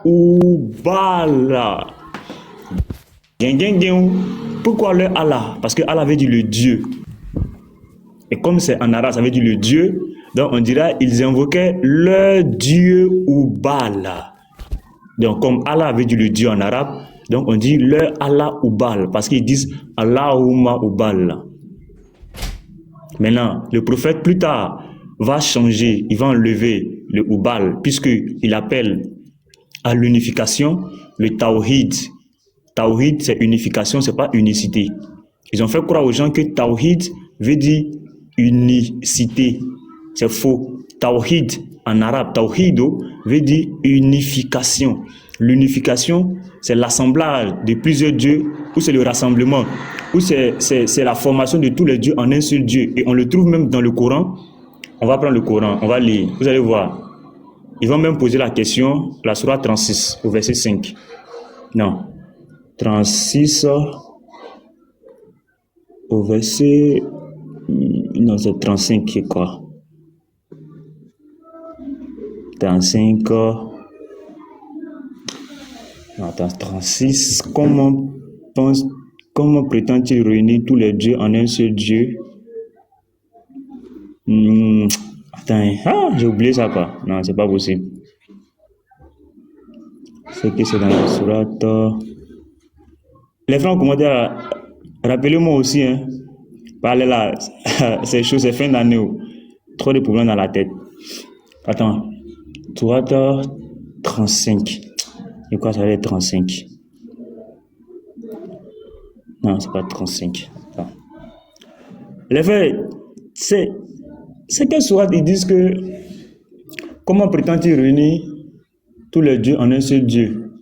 Oubal. Pourquoi le Allah? Parce que Allah veut dire le Dieu. Et comme c'est en arabe, ça veut dire le Dieu. Donc on dira, ils invoquaient le Dieu Oubal. Donc comme Allah veut dire le Dieu en arabe, donc on dit le Allah Oubal. Parce qu'ils disent Allahumma Oubal. Maintenant, le prophète plus tard va changer, il va enlever le Oubal, puisqu'il appelle à l'unification le Tawhid. Tawhid, c'est unification, c'est pas unicité. Ils ont fait croire aux gens que Tawhid veut dire unicité. C'est faux. Tawhid, en arabe, Tawhido veut dire unification. L'unification, c'est l'assemblage de plusieurs dieux, ou c'est le rassemblement, ou c'est la formation de tous les dieux en un seul Dieu. Et on le trouve même dans le Coran. On va prendre le Coran, on va lire. Vous allez voir. Ils vont même poser la question, la sourate 36, au verset 5. Non. 36 au verset... Non, c'est 35, quoi. 35... Attends, 36. Comment prétend-il réunir tous les dieux en un seul Dieu? Attends, j'ai oublié ça, quoi. Non, c'est pas possible. C'est que c'est dans la sourate. Les frères ont commenté à... Rappelez-moi aussi, hein. Parlez là, ces choses, c'est fin d'année. Trop de problèmes dans la tête. Attends. Sourate 35. Et quoi, ça va être 35? Non, c'est pas 35. Attends. Les frères, c'est quelle sourate ils disent que... Comment prétend-il réunir tous les dieux en un seul Dieu?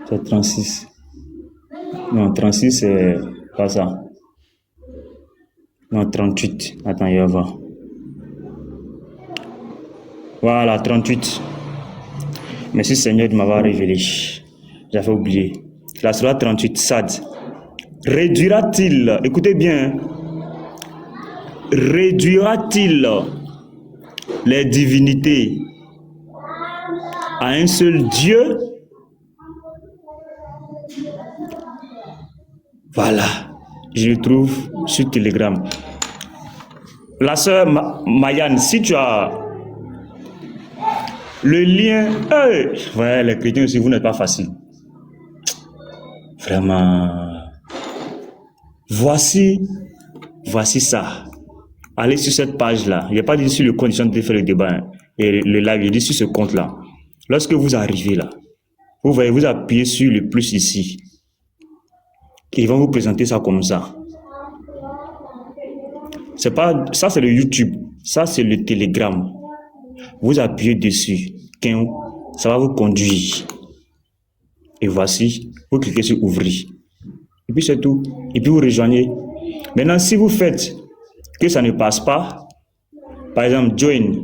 C'est 36. Non, 36, c'est pas ça. Non, 38. Attends, il va voir. Voilà, 38. Merci Seigneur de m'avoir révélé. J'avais oublié. La sourate 38, Sad. Réduira-t-il, écoutez bien, réduira-t-il les divinités à un seul Dieu? Voilà, je le trouve sur Telegram. La sœur Mayane, si tu as le lien, ouais, les chrétiens aussi, vous n'êtes pas facile. Vraiment. Voici ça. Allez sur cette page-là. Il n'y a pas dit sur le condition de faire le débat, hein, et le live, il dit sur ce compte-là. Lorsque vous arrivez là, vous voyez, vous appuyez sur le plus ici. Et ils vont vous présenter ça comme ça. C'est pas, ça c'est le YouTube. Ça c'est le Telegram. Vous appuyez dessus. Ça va vous conduire. Et voici, vous cliquez sur ouvrir. Et puis c'est tout. Et puis vous rejoignez. Maintenant, si vous faites que ça ne passe pas, par exemple, join,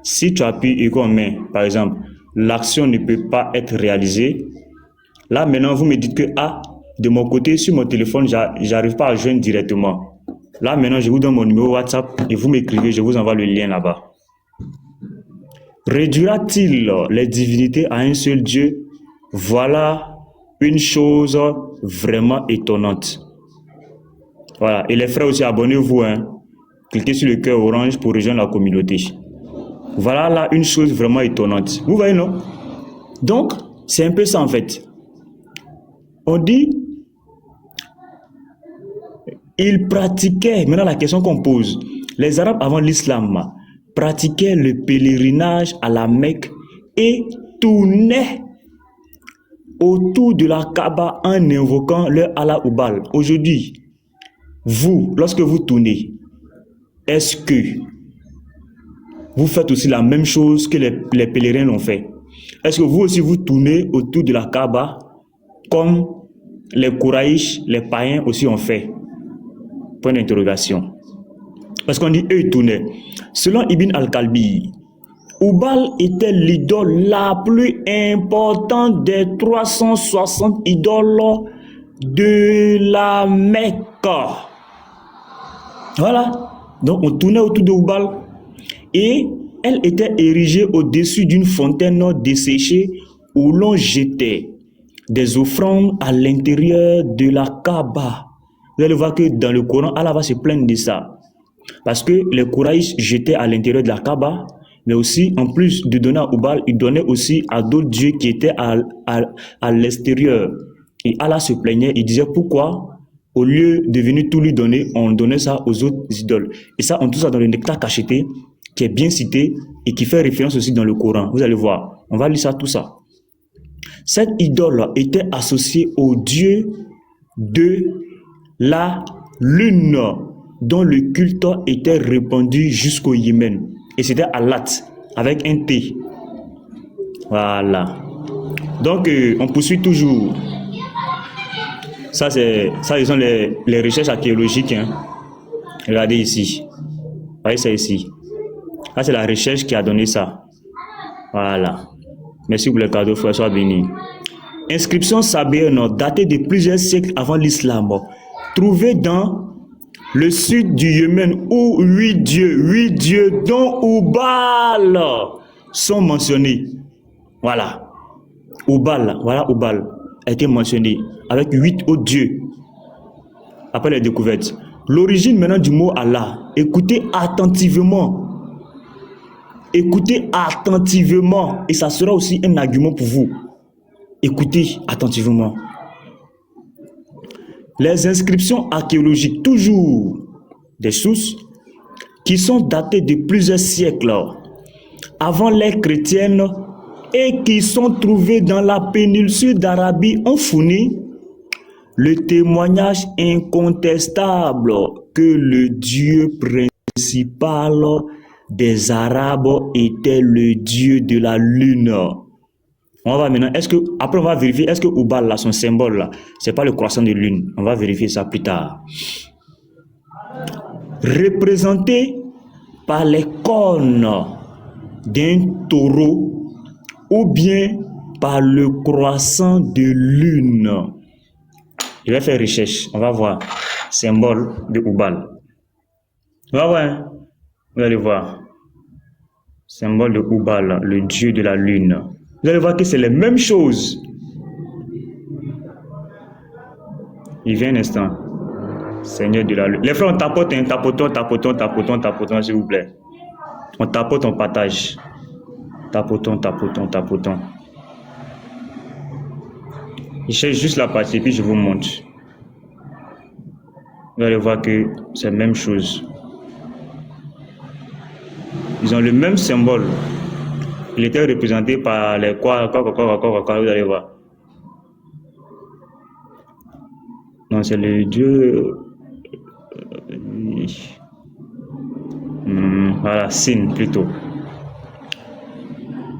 si tu appuies et qu'on met, par exemple, l'action ne peut pas être réalisée, là maintenant vous me dites que, de mon côté, sur mon téléphone, j'arrive pas à joindre directement. Là maintenant, je vous donne mon numéro WhatsApp et vous m'écrivez, je vous envoie le lien là-bas. Réduira-t-il les divinités à un seul Dieu? Voilà une chose vraiment étonnante. Voilà. Et les frères aussi, abonnez-vous, hein. Cliquez sur le cœur orange pour rejoindre la communauté. Voilà là une chose vraiment étonnante. Vous voyez, non? Donc, c'est un peu ça en fait. On dit, ils pratiquaient, maintenant la question qu'on pose, les Arabes avant l'islam pratiquaient le pèlerinage à la Mecque et tournaient autour de la Kaaba en invoquant leur Allah Oubal. Aujourd'hui, vous, lorsque vous tournez, est-ce que vous faites aussi la même chose que les pèlerins l'ont fait? Est-ce que vous aussi vous tournez autour de la Kaaba comme les Kouraïch, les païens aussi ont fait? Point d'interrogation. Parce qu'on dit eux ils tournaient. Selon Ibn al-Kalbi, Oubal était l'idole la plus importante des 360 idoles de la Mecque. Voilà. Donc on tournait autour de Oubal. Et Elle était érigée au-dessus d'une fontaine desséchée où l'on jetait des offrandes à l'intérieur de la Kaaba. Vous allez voir que dans le Coran, Allah va se plaindre de ça. Parce que les Quraïsh jetaient à l'intérieur de la Kaaba, mais aussi, en plus de donner à Oubal, ils donnaient aussi à d'autres dieux qui étaient à l'extérieur. Et Allah se plaignait, il disait pourquoi, au lieu de venir tout lui donner, on donnait ça aux autres idoles. Et ça, on trouve ça dans le Nectar Cacheté, qui est bien cité et qui fait référence aussi dans le Coran. Vous allez voir, on va lire ça, tout ça. Cette idole était associée au dieu de la lune, dont le culte était répandu jusqu'au Yémen. Et c'était Allat, avec un T. Voilà. Donc, on poursuit toujours. Ça, ce sont les recherches archéologiques. Hein. Regardez ici. Voyez ça ici. Là, c'est la recherche qui a donné ça. Voilà. Merci pour le cadeau, frère, sois béni. Inscription sabéenne datée de plusieurs siècles avant l'islam, trouvée dans le sud du Yémen où 8 dieux dont Oubal sont mentionnés. Voilà. Oubal a été mentionné avec 8 autres dieux après les découvertes. L'origine maintenant du mot Allah, écoutez attentivement. Écoutez attentivement et ça sera aussi un argument pour vous. Écoutez attentivement. Les inscriptions archéologiques, toujours des sources qui sont datées de plusieurs siècles avant l'ère chrétienne et qui sont trouvées dans la péninsule d'Arabie, ont fourni le témoignage incontestable que le dieu principal des Arabes était le dieu de la lune. On va maintenant, après on va vérifier, est-ce que Oubal là, son symbole là, c'est pas le croissant de lune? On va vérifier ça plus tard. Représenté par les cornes d'un taureau ou bien par le croissant de lune. Je vais faire recherche, on va voir. Symbole de Oubal. On va voir, vous allez voir. Symbole de Oubal, le dieu de la lune. Vous allez voir que c'est les mêmes choses. Il vient un instant. Seigneur de la lune. Les frères, on tapote, hein, tapotons, s'il vous plaît. On tapote, on partage. Tapotons. Je cherche juste la partie, puis je vous montre. Vous allez voir que c'est la même chose. Ils ont le même symbole. Il était représenté par les quoi, vous allez voir. Non, c'est le dieu. Voilà, Sin plutôt.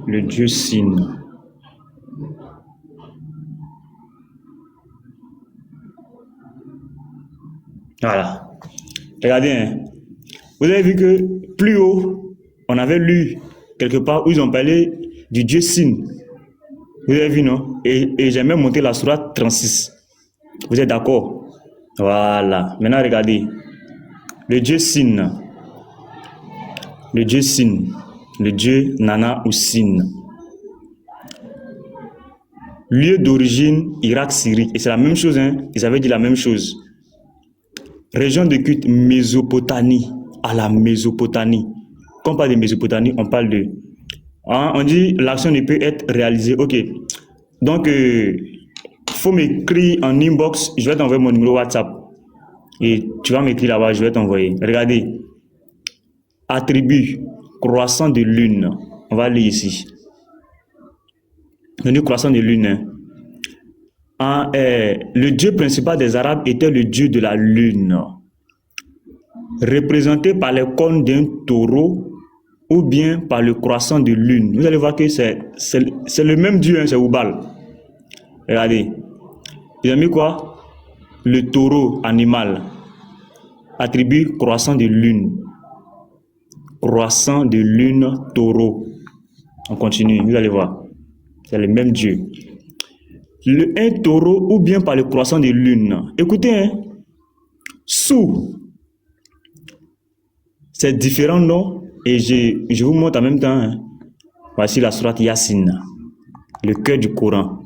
Le dieu Sin. Voilà. Regardez, hein. Vous avez vu que plus haut, on avait lu quelque part où ils ont parlé du dieu Sin. Vous avez vu, non? Et j'ai même monté la sourate 36. Vous êtes d'accord? Voilà. Maintenant, regardez. Le dieu Sin. Le dieu Nana ou Sin. Lieu d'origine, Irak, Syrie. Et c'est la même chose, hein? Ils avaient dit la même chose. Région de culte, Mésopotamie. À la Mésopotamie. Quand on parle de Mésopotamie, on parle de... Hein, on dit l'action ne peut être réalisée. Ok. Donc, faut m'écrire en inbox. Je vais t'envoyer mon numéro WhatsApp. Et tu vas m'écrire là-bas, je vais t'envoyer. Regardez. Attribut, croissant de lune. On va lire ici. Le croissant de lune. Hein. Le dieu principal des Arabes était le dieu de la lune. Représenté par les cornes d'un taureau ou bien par le croissant de lune. Vous allez voir que c'est le même dieu, hein, c'est Oubal. Regardez. Ils ont mis quoi? Le taureau animal. Attribut croissant de lune. Croissant de lune, taureau. On continue, vous allez voir. C'est le même dieu. Un taureau ou bien par le croissant de lune. Écoutez, hein. Sous ces différents noms Et je vous montre en même temps, hein. Voici la sourate Yassine, le cœur du Coran.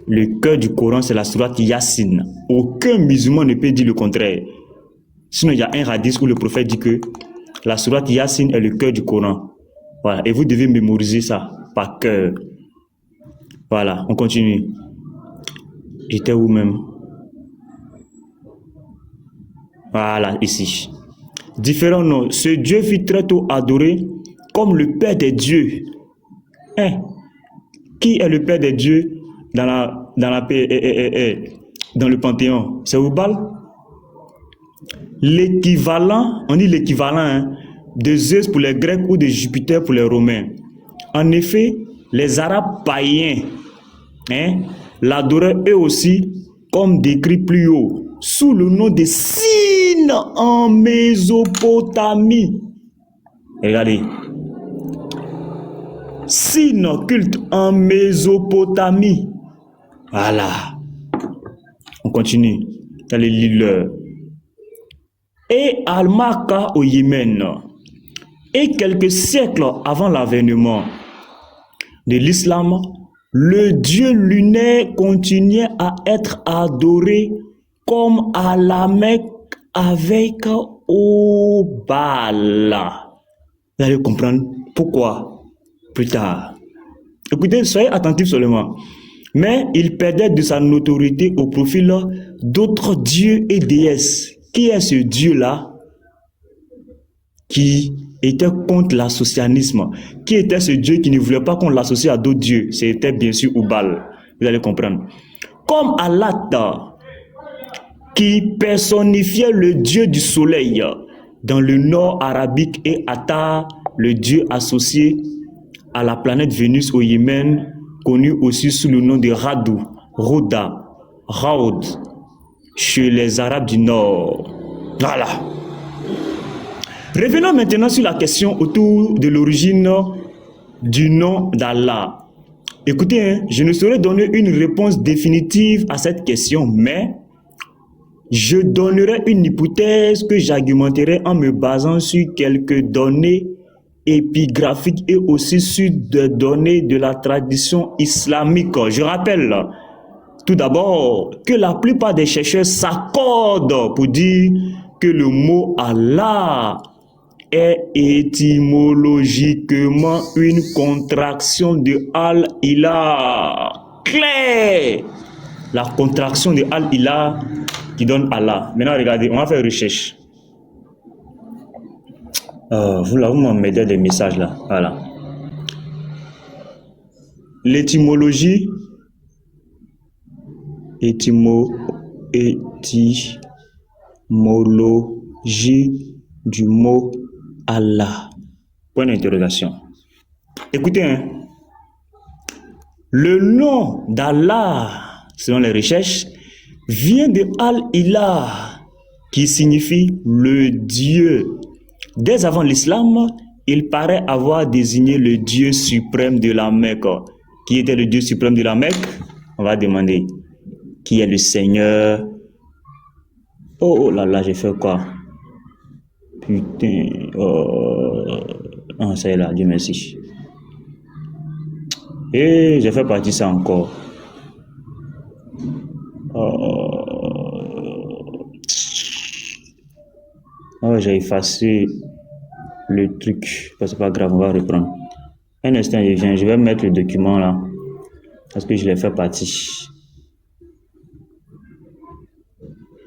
Le cœur du Coran, c'est la sourate Yassine. Aucun musulman ne peut dire le contraire. Sinon, il y a un hadith où le prophète dit que la sourate Yassine est le cœur du Coran. Voilà, et vous devez mémoriser ça par cœur. Voilà, on continue. J'étais où même? Voilà, ici. Différents noms. Ce Dieu fut très tôt adoré comme le Père des dieux. Hein? Qui est le Père des dieux dans le Panthéon? C'est Oubal? L'équivalent, on dit l'équivalent, hein, de Zeus pour les Grecs ou de Jupiter pour les Romains. En effet, les Arabes païens, hein, l'adoraient eux aussi, comme décrit plus haut, sous le nom de Sin en Mésopotamie. Regardez. Sin, culte en Mésopotamie. Voilà. On continue. Allez lire. Et Al-Maka au Yémen. Et quelques siècles avant l'avènement de l'islam, le dieu lunaire continuait à être adoré comme à la Mecque avec Obal. Vous allez comprendre pourquoi plus tard. Écoutez, soyez attentifs seulement. Mais il perdait de sa notoriété au profil d'autres dieux et déesses. Qui est ce dieu-là qui était contre l'associanisme? Qui était ce dieu qui ne voulait pas qu'on l'associe à d'autres dieux? C'était bien sûr Oubal. Vous allez comprendre. Comme Allat, qui personnifiait le dieu du soleil dans le nord arabique, et Atar, le dieu associé à la planète Vénus au Yémen, connu aussi sous le nom de Radou, Roda, Raoud, chez les Arabes du Nord. Voilà. Revenons maintenant sur la question autour de l'origine du nom d'Allah. Écoutez, hein, je ne saurais donner une réponse définitive à cette question, mais je donnerai une hypothèse que j'argumenterai en me basant sur quelques données épigraphiques et aussi sur des données de la tradition islamique. Je rappelle tout d'abord que la plupart des chercheurs s'accordent pour dire que le mot Allah est étymologiquement une contraction de Al-Ilah. Claire! La contraction de Al-Ilah qui donne Allah. Maintenant, regardez, on va faire une recherche. Vous m'aidez des messages là. Voilà. L'étymologie. Étymologie du mot Allah. Point d'interrogation. Écoutez, hein, le nom d'Allah, selon les recherches, vient de Al-Ilah, qui signifie le Dieu. Dès avant l'islam, il paraît avoir désigné le Dieu suprême de la Mecque. Qui était le Dieu suprême de la Mecque? On va demander. Qui est le Seigneur? Oh là là, j'ai fait quoi? Putain. Ça y est là, Dieu merci. Et j'ai fait partie ça encore. J'ai effacé le truc. C'est pas grave, on va reprendre. Un instant, je viens. Je vais mettre le document là. Parce que je l'ai fait partie.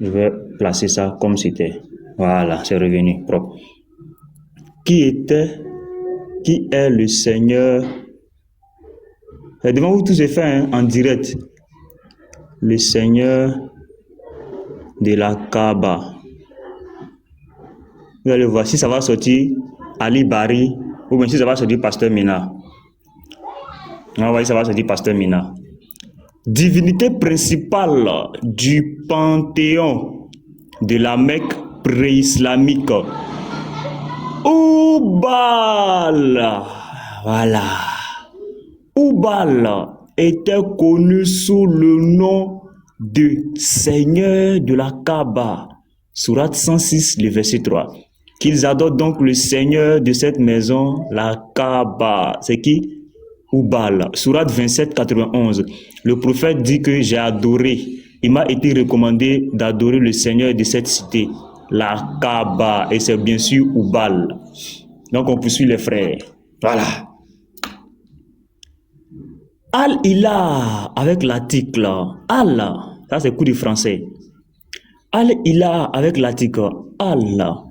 Je vais placer ça comme c'était. Voilà, c'est revenu propre. Qui est le Seigneur? Devant vous tous, j'ai fait en direct. Le Seigneur de la Kaaba. Vous allez voir si ça va sortir Ali Bari ou bien si ça va sortir Pasteur Mina. On va voir si ça va sortir Pasteur Mina. Divinité principale du panthéon de la Mecque pré-islamique. Oubal. Voilà. Oubal était connu sous le nom de Seigneur de la Kaaba. Sourate 106, le verset 3. qu'ils adorent donc le Seigneur de cette maison, la Kaaba. C'est qui? Oubal. Sourate 27, 91. Le prophète dit que j'ai adoré. Il m'a été recommandé d'adorer le Seigneur de cette cité, la Kaaba. Et c'est bien sûr Oubal. Donc on poursuit les frères. Voilà. Al-Ilah avec l'article. Allah. Ça c'est coup de français. Al-Ilah avec l'article Allah.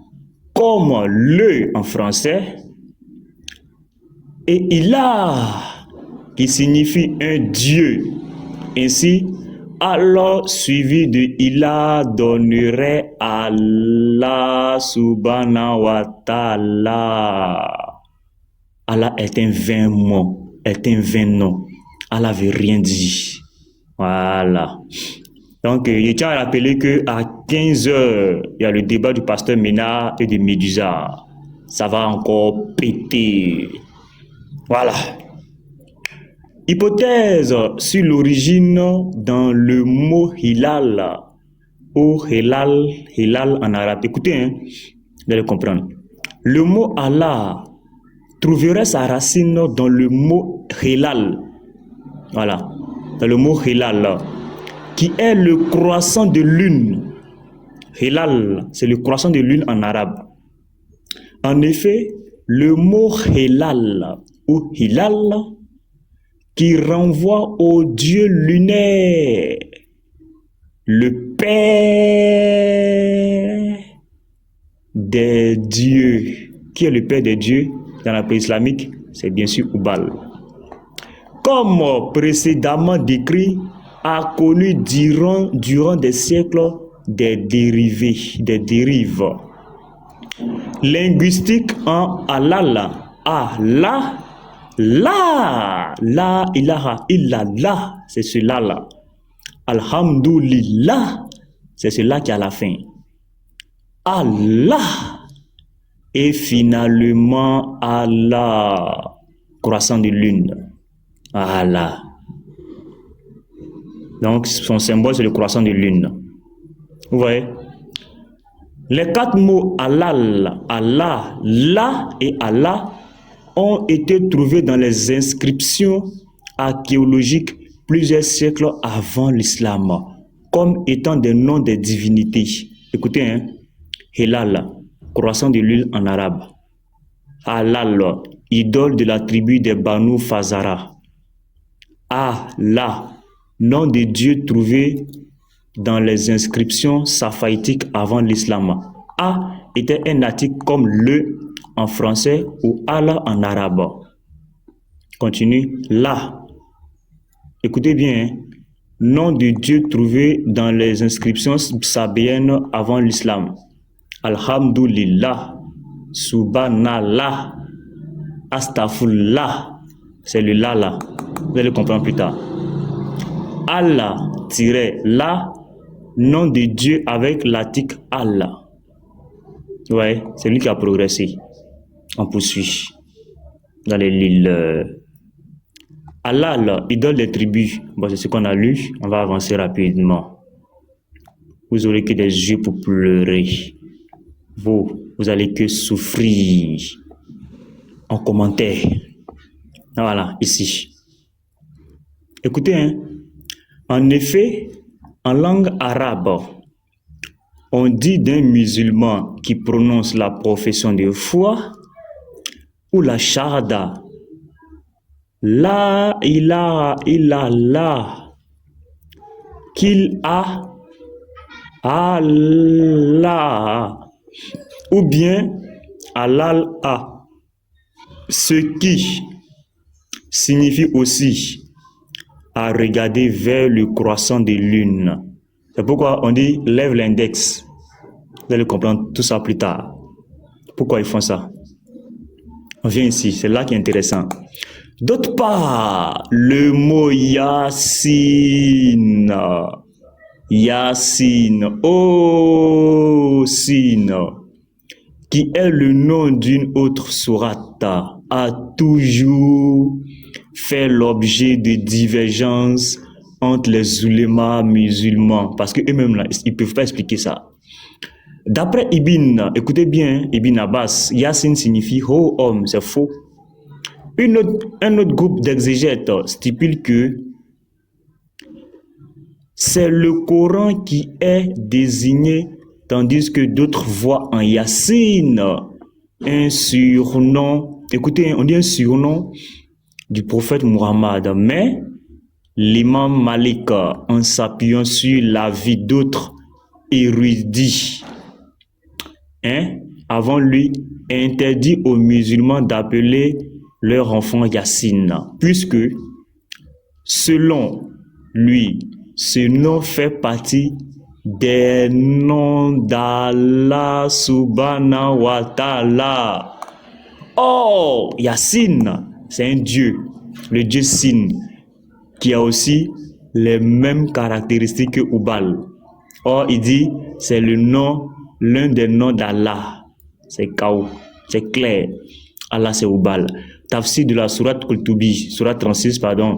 Comme le en français. Et Ilah qui signifie un Dieu. Ainsi, Allah suivi de Ilah donnerait Allah subhanahu wa ta'ala. Allah est un vain mot, est un vain nom. Allah veut rien dire. Voilà. Donc, je tiens à rappeler qu'à 15h, il y a le débat du pasteur Ménard et de Médusa. Ça va encore péter. Voilà. Hypothèse sur l'origine dans le mot hilal ou hilal en arabe. Écoutez, hein, vous allez comprendre. Le mot Allah trouverait sa racine dans le mot hilal. Voilà, dans le mot hilal, qui est le croissant de lune. Hilal, c'est le croissant de lune en arabe. En effet, le mot hilal ou hilal qui renvoie au Dieu lunaire, le Père des dieux. Qui est le Père des dieux dans la paix islamique? C'est bien sûr Oubal. Comme précédemment décrit, a connu durant des siècles des dérives linguistiques en Allah, Allah, la ilaha illallah, c'est cela là. Alhamdulillah, c'est cela qui a la fin. Allah et finalement Allah, croissant de lune. Allah. Donc son symbole c'est le croissant de lune. Vous voyez? Les quatre mots Allah, Allah, la et Allah ont été trouvés dans les inscriptions archéologiques plusieurs siècles avant l'islam, comme étant des noms des divinités. Écoutez, hein? Hilal, croissant de lune en arabe. Halal, idole de la tribu des Banu Fazara. Allah, nom de Dieu trouvé dans les inscriptions safaïtiques avant l'islam. A était un article comme le en français ou Allah en arabe. Continue. La. Écoutez bien. Hein? Nom de Dieu trouvé dans les inscriptions sabéennes avant l'islam. Alhamdulillah. Subhanallah. Astaghfirullah. C'est le la là. Vous allez comprendre plus tard. Allah-la, nom de Dieu avec l'article Allah. Ouais, c'est lui qui a progressé. On poursuit dans les l'île. Allah, là, idole des tribus. Bon, c'est ce qu'on a lu. On va avancer rapidement. Vous aurez que des yeux pour pleurer. Vous allez que souffrir. En commentaire. Voilà, ici. Écoutez, hein. En effet, en langue arabe, on dit d'un musulman qui prononce la profession de foi ou la shahada, la ilaha illallah, qu'il a Allah, ou bien Allah a, ce qui signifie aussi à regarder vers le croissant de lune. C'est pourquoi on dit lève l'index. Vous allez comprendre tout ça plus tard. Pourquoi ils font ça? On vient ici, c'est là qui est intéressant. D'autre part, le mot Yassine. Yassine. Oh, Sine. Qui est le nom d'une autre sourate, a toujours fait l'objet de divergences entre les oulémas musulmans, parce que eux-mêmes là, ils peuvent pas expliquer ça. D'après écoutez bien, Ibn Abbas, Yassine signifie ô homme, c'est faux. Un autre groupe d'exégètes stipule que c'est le Coran qui est désigné, tandis que d'autres voient en Yassine un surnom. Écoutez, on dit un surnom du prophète Muhammad, mais l'imam Malik, en s'appuyant sur l'avis d'autres érudits, avant lui, interdit aux musulmans d'appeler leur enfant Yassine, puisque, selon lui, ce nom fait partie des noms d'Allah subhanahu wa ta'ala. Oh, Yassine, c'est un dieu, le dieu Sin, qui a aussi les mêmes caractéristiques que Ubal. Or, il dit, c'est l'un des noms d'Allah. C'est Kao, c'est clair. Allah, c'est Ubal. Tafsir de la sourate Kutubi, sourate 36, pardon,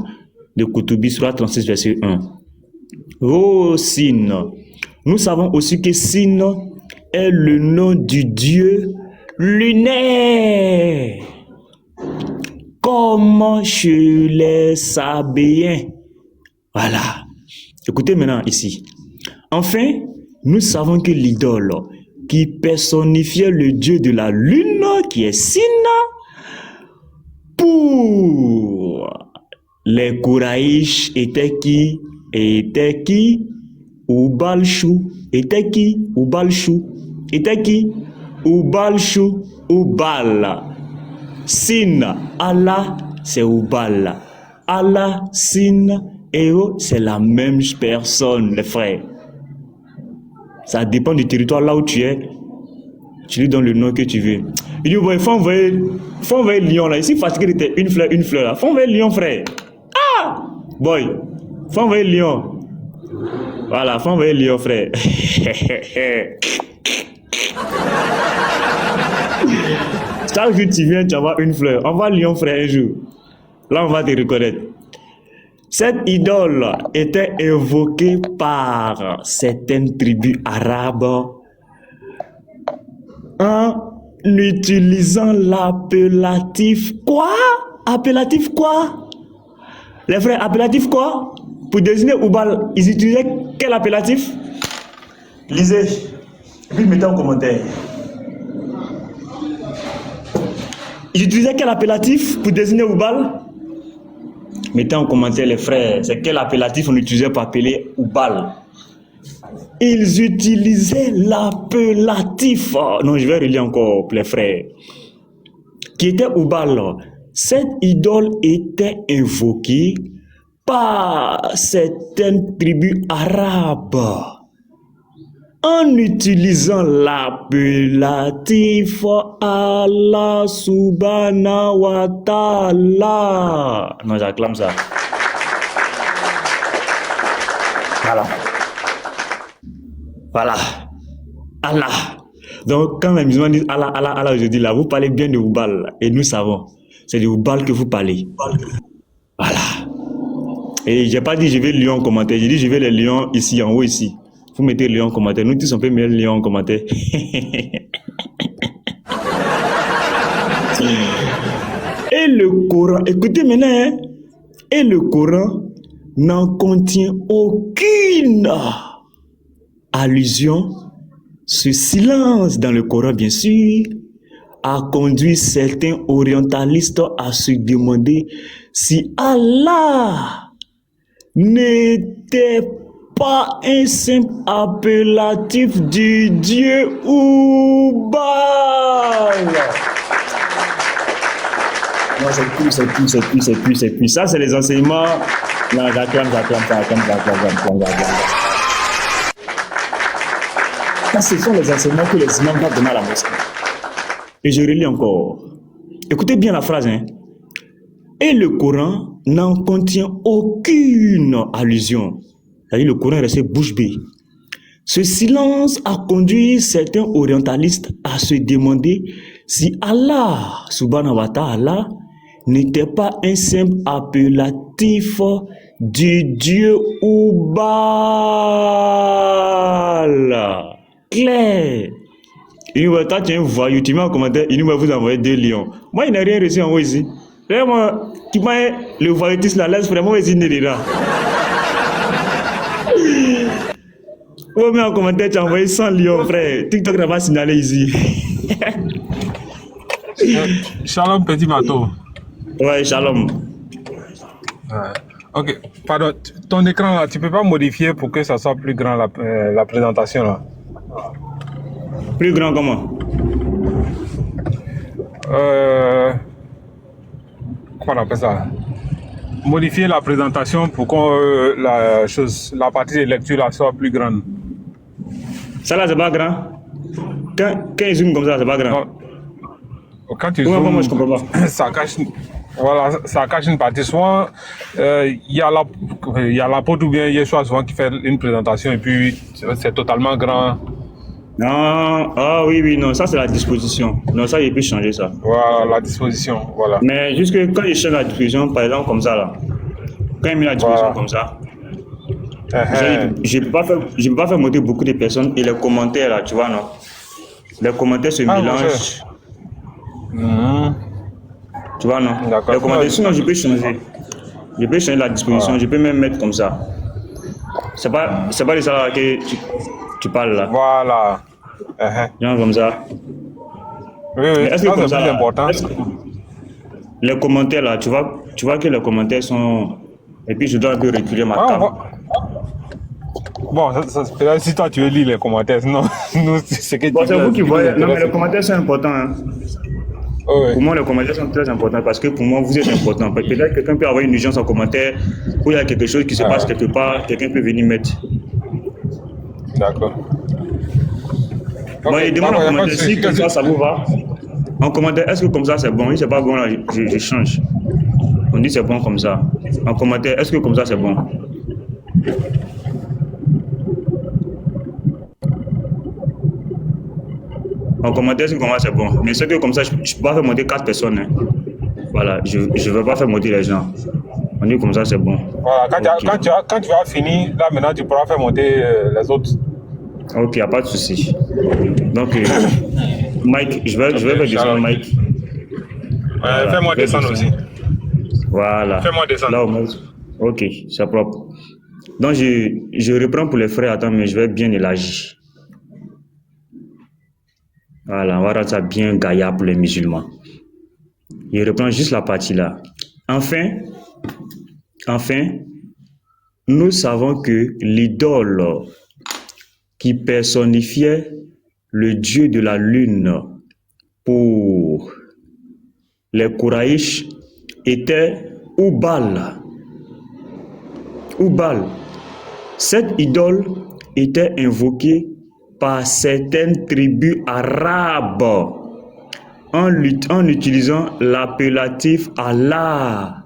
de Kutubi, sourate 36, verset 1. Oh, Sin. Nous savons aussi que Sin est le nom du dieu lunaire. Comme chez les Sabéens. Voilà. Écoutez maintenant ici. Enfin, nous savons que l'idole qui personnifiait le dieu de la lune, qui est Sin, pour les Kouraïch était qui? Ubalchou. Était qui? Ubalchou. Était qui? Ubalchou. Ubal. Sin, Allah, c'est Ubal. Allah, Sin, Eo, c'est la même personne, les frères. Ça dépend du territoire là où tu es. Tu lui donnes le nom que tu veux. Il dit, bon, il faut envoyer lion là. Ici, fatigué était une fleur là. Faut envoyer lion, frère. Ah! Boy, faut envoyer lion. Voilà, faut envoyer lion, frère. Chaque jour tu viens, tu envoies une fleur. Envoie lion, frère, un jour. Là, on va te reconnaître. Cette idole était évoquée par certaines tribus arabes en utilisant l'appellatif quoi? Appellatif quoi? Les frères, appellatif quoi? Pour désigner Ubal, ils utilisaient quel appellatif? Lisez, et puis mettez en commentaire. Ils utilisaient quel appellatif pour désigner Ubal? Mettez en commentaire les frères, c'est quel appellatif on utilisait pour appeler Ubal? Ils utilisaient l'appellatif, non je vais relire encore les frères, qui était Ubal. Cette idole était invoquée par certaines tribus arabes en utilisant l'appellatif Allah subhanahu wa ta'ala. Non, j'acclame ça. Voilà. Allah. Donc, quand les musulmans disent Allah, Allah, Allah, je dis là, vous parlez bien de Ubal. Et nous savons, c'est de Ubal que vous parlez. Voilà. Et j'ai pas dit je vais lire en commentaire, j'ai dit je vais les lire ici, en haut, ici. Vous mettez le lien en commentaire. Nous tous on peut mettre le lien en commentaire. Et le Coran, écoutez maintenant, et le Coran n'en contient aucune allusion. Ce silence dans le Coran, bien sûr, a conduit certains orientalistes à se demander si Allah n'était pas un simple appellatif du dieu Ubal. Non, c'est plus. Ça, c'est les enseignements. Non, j'acclame. Ça, ce sont les enseignements que les imams doivent donner à la mosquée. Et je relis encore. Écoutez bien la phrase, hein. Et le Coran n'en contient aucune allusion. C'est-à-dire le Coran est resté bouche bée. Ce silence a conduit certains orientalistes à se demander si Allah, subhanahu wa ta'ala, n'était pas un simple appellatif du dieu Ubal. Clair. Il dit, ouais, toi, tu es un voyou, tu mets en commentaire, il dit, ouais, vous envoyez 2 lions. Moi, il n'a rien reçu en haut ici. Vraiment, qui m'a le voyoutisme là, laisse vraiment hésiter là. Ouais, mais en commentaire, tu as envoyé 100 lions, frère. TikTok n'a pas signalé ici. Shalom, petit bateau. Ouais, shalom. Ok, pardon, ton écran là, tu peux pas modifier pour que ça soit plus grand la présentation là. Plus grand comment? Comment on appelle ça? Modifier la présentation pour que la partie de lecture là soit plus grande. Ça là, c'est pas grand. Quand il zoome comme ça, c'est pas grand. Non. Quand tu Ouais, zoomes, moi, je comprends pas. ça cache une partie. Souvent, il y a l'apôtre ou bien Yeshua souvent qui fait une présentation et puis c'est totalement grand. Non, ah oui, non, ça c'est la disposition. Non, ça, il peut changer ça. Voilà, la disposition, voilà. Mais juste que quand il change la disposition, par exemple, comme ça là, quand il met la disposition Voilà. comme ça, je ne peux pas faire monter beaucoup de personnes et les commentaires là, tu vois, non? Les commentaires se mélangent. Tu vois, non? D'accord. Les commentaires, sinon je peux changer. Je peux changer la disposition, je peux même mettre comme ça. C'est pas de ça là que tu parles là. Voilà. Genre comme ça. Oui, Mais est-ce que ça comme c'est ça, plus là, important. les commentaires là, tu vois que les commentaires sont. Et puis je dois un peu reculer ma table. Bon, peut-être si toi tu veux lire les commentaires, sinon nous c'est que Bon, c'est vous qui voyez. Non, mais les commentaires sont importants. Hein. Oui. Pour moi, les commentaires sont très importants parce que pour moi, vous êtes important. Peut-être que quelqu'un peut avoir une urgence en commentaire ou il y a quelque chose qui se passe quelque part, quelqu'un peut venir mettre. D'accord. Bon, il demande en commentaire si comme ça vous va. En commentaire, est-ce que comme ça c'est bon? Si c'est pas bon, là, je change. On dit c'est bon comme ça. En commentaire, est-ce que comme ça c'est bon? En commentaire, est-ce que comme ça c'est bon? Mais c'est que comme ça, je ne peux pas faire monter 4 personnes. Hein. Voilà, je ne veux pas faire monter les gens. On dit comme ça c'est bon. Voilà, quand tu as fini, là maintenant tu pourras faire monter les autres. Ok, il n'y a pas de souci. Donc, Mike, je vais faire descendre Mike. Voilà, fais-moi descendre aussi. Voilà. Fais-moi descendre. Là, ok, c'est propre. Donc, je reprends pour les frères. Attends, mais je vais bien élargir. Voilà, on va rendre ça bien gaillard pour les musulmans. Je reprends juste la partie là. Enfin, nous savons que l'idole qui personnifiait le dieu de la lune pour les Kouraïch était Oubal. Oubal. Cette idole était invoquée par certaines tribus arabes en utilisant l'appellatif Allah.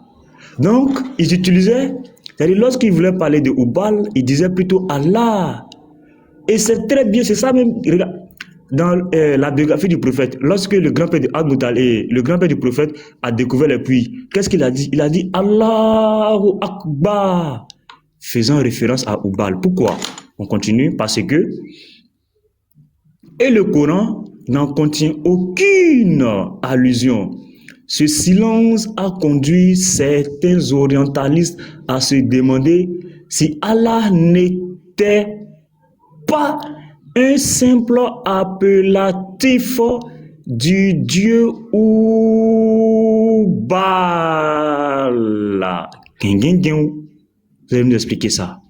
Donc, ils utilisaient, c'est-à-dire lorsqu'ils voulaient parler de Oubal, ils disaient plutôt Allah. Et c'est très bien, c'est ça même. Regarde, dans la biographie du prophète, lorsque le grand-père de Al-Muttalib, le grand-père du prophète a découvert les puits, qu'est-ce qu'il a dit? Il a dit Allahu Akbar, faisant référence à Oubal. Pourquoi? On continue parce que et le Coran n'en contient aucune allusion. Ce silence a conduit certains orientalistes à se demander si Allah n'était pas un simple appellatif du dieu Oubal. Vous allez nous expliquer ça.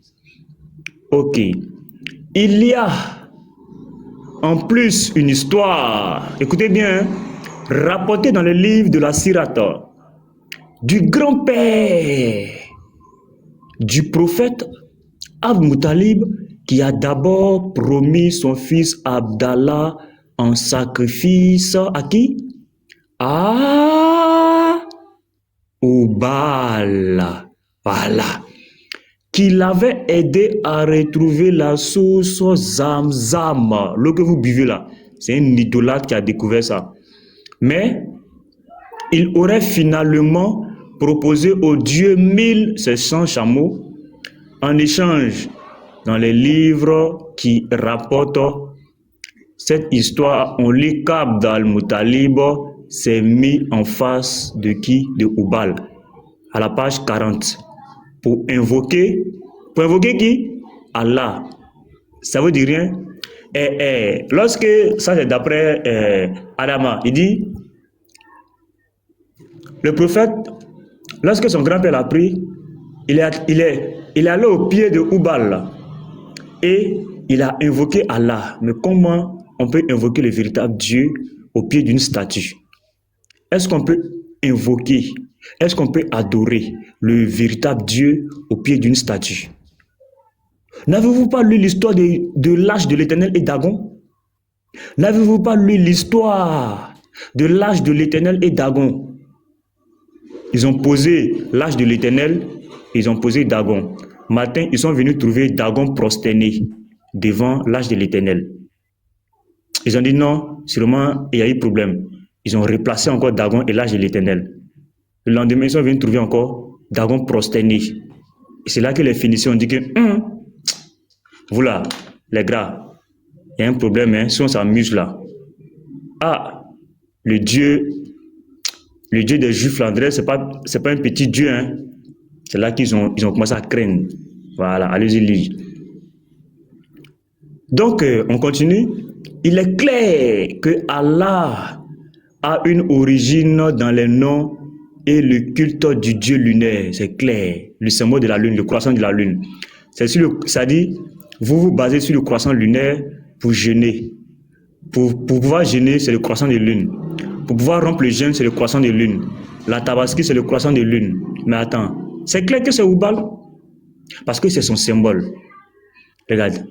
Ok. Il y a en plus une histoire, écoutez bien, rapportée dans le livre de la Sirata, du grand-père du prophète Al-Muttalib qui a d'abord promis son fils Abdallah en sacrifice à qui? À Oubal. Voilà. Qui l'avait aidé à retrouver la source Zamzam. L'eau que vous buvez là, c'est un idolâtre qui a découvert ça. Mais il aurait finalement proposé au dieu 1700 chameaux en échange dans les livres qui rapportent cette histoire, on lit qu'Abd al-Muttalib s'est mis en face de qui? De Hubal, à la page 40, pour invoquer qui? Allah. Ça veut dire rien. Lorsque, ça c'est d'après Adama, il dit, le prophète, lorsque son grand-père l'a pris, il est allé au pied de Hubal et il a invoqué Allah. Mais comment on peut invoquer le véritable Dieu au pied d'une statue? Est-ce qu'on peut invoquer, est-ce qu'on peut adorer le véritable Dieu au pied d'une statue? N'avez-vous pas lu l'histoire de l'âge de l'Éternel et Dagon? N'avez-vous pas lu l'histoire de l'âge de l'Éternel et Dagon? Ils ont posé l'âge de l'Éternel, ils ont posé Dagon. Matin, ils sont venus trouver Dagon prosterné devant l'âge de l'Éternel. Ils ont dit non, sûrement il y a eu problème. Ils ont replacé encore Dagon et l'âge de l'Éternel. Le lendemain, ils sont venus trouver encore Dagon prosterné. Et c'est là que les finissants ont dit que vous là, les gars, il y a un problème, hein, si on s'amuse là. Ah, le Dieu des Juifs landrais, c'est pas un petit Dieu, hein. C'est là qu'ils ont commencé à craindre. Voilà, allez-y lire. Donc, on continue. Il est clair que Allah a une origine dans les noms et le culte du Dieu lunaire. C'est clair. Le symbole de la lune, le croissant de la lune. Ça dit, vous vous basez sur le croissant lunaire pour jeûner. Pour pouvoir jeûner, c'est le croissant de lune. Pour pouvoir rompre le jeûne, c'est le croissant de lune. La tabaski, c'est le croissant de lune. Mais attends, c'est clair que c'est Hubal? Parce que c'est son symbole. Regarde.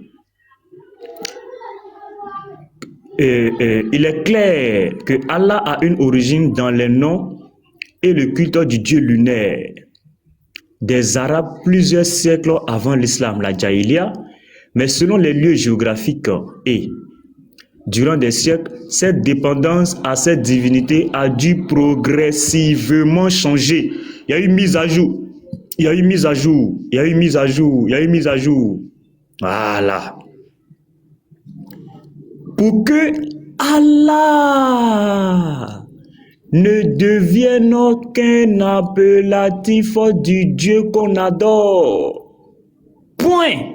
Il est clair que Allah a une origine dans les noms et le culte du Dieu lunaire des Arabes plusieurs siècles avant l'islam, la Jahiliya, mais selon les lieux géographiques et durant des siècles, cette dépendance à cette divinité a dû progressivement changer. Il y a eu mise à jour. Il y a eu mise à jour. Il y a eu mise à jour. Il y a eu mise à jour. Voilà. Pour que Allah ne devienne qu'un appellatif du Dieu qu'on adore. Point.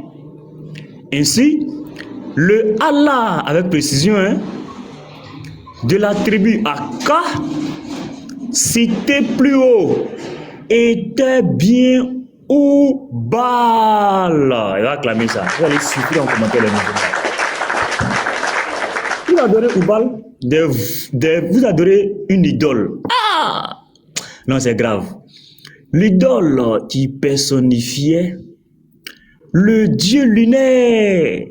Ainsi, le Allah, avec précision, hein, de la tribu Akka, cité plus haut, était bien Hubal. Il va acclamer ça. Vous allez suivre en commentaire les mouvements. Vous adorez Hubal, vous adorez une idole. Ah! Non, c'est grave. L'idole qui personnifiait le Dieu lunaire.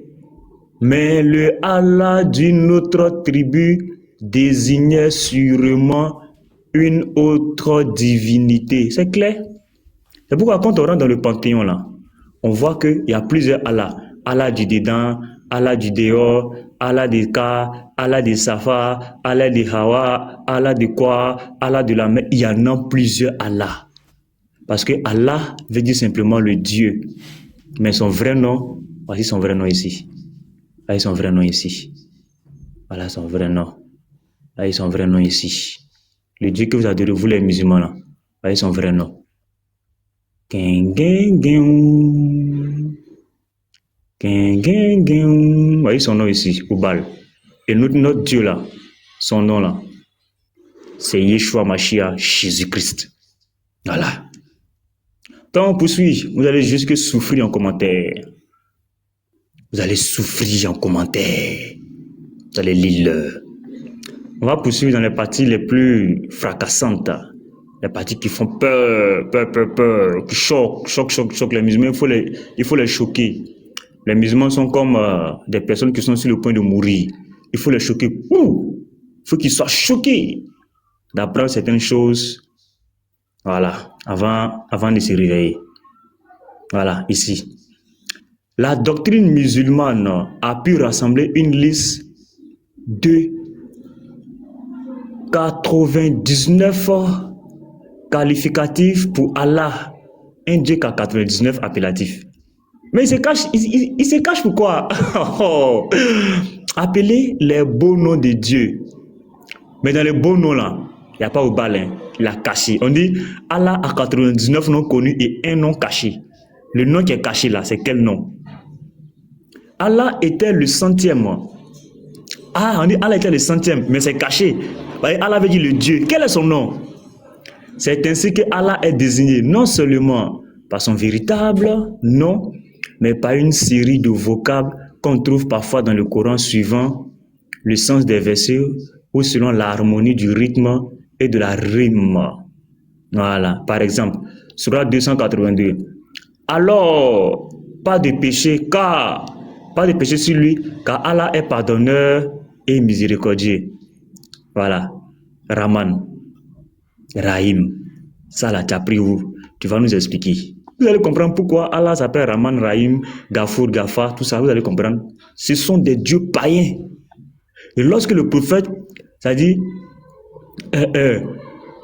Mais le Allah d'une autre tribu désignait sûrement une autre divinité. C'est clair? C'est pourquoi quand on rentre dans le panthéon là, on voit qu'il y a plusieurs Allah. Allah du dedans, Allah du dehors, Allah des Ka, Allah des Safa, Allah des Hawa, Allah de quoi, Allah de la mer. Il y en a plusieurs Allah. Parce que Allah veut dire simplement le Dieu. Mais son vrai nom, voici son vrai nom ici. Voici son vrai nom ici. Voilà son vrai nom. Voici son vrai nom ici. Le Dieu que vous adorez, vous les musulmans là. Voici son vrai nom. Voyez son nom ici, Hubal. Et notre Dieu là, son nom là, c'est Yeshua Mashiach, Jésus-Christ. Voilà. Quand on poursuit, vous allez juste souffrir en commentaire. Vous allez souffrir en commentaire. Vous allez lire. On va poursuivre dans les parties les plus fracassantes. Les parties qui font peur, qui choquent les musulmans. Il faut les choquer. Les musulmans sont comme des personnes qui sont sur le point de mourir. Il faut les choquer. Il faut qu'ils soient choqués d'apprendre certaines choses. Voilà, avant de se réveiller. Voilà, ici. La doctrine musulmane a pu rassembler une liste de 99 qualificatifs pour Allah. Un Dieu qui a 99 appellatifs. Mais il se cache pourquoi? Oh. Appeler les beaux noms de Dieu. Mais dans les beaux noms là, il n'y a pas au bal, hein. Il a caché. On dit Allah a 99 noms connus et un nom caché. Le nom qui est caché là, c'est quel nom? Allah était le centième. Ah, on dit Allah était le centième, mais c'est caché. Allah veut dire le Dieu. Quel est son nom? C'est ainsi que Allah est désigné non seulement par son véritable nom, mais par une série de vocables qu'on trouve parfois dans le Coran suivant le sens des versets ou selon l'harmonie du rythme et de la rime. Voilà. Par exemple, Surah 282. Alors, pas de péché sur lui, car Allah est pardonneur et miséricordieux. Voilà. Rahman, Rahim. Ça là, tu as pris où? Tu vas nous expliquer. Vous allez comprendre pourquoi Allah s'appelle Rahman, Rahim, Gafour, Gafar, tout ça, vous allez comprendre. Ce sont des dieux païens. Et lorsque le prophète, c'est-à-dire,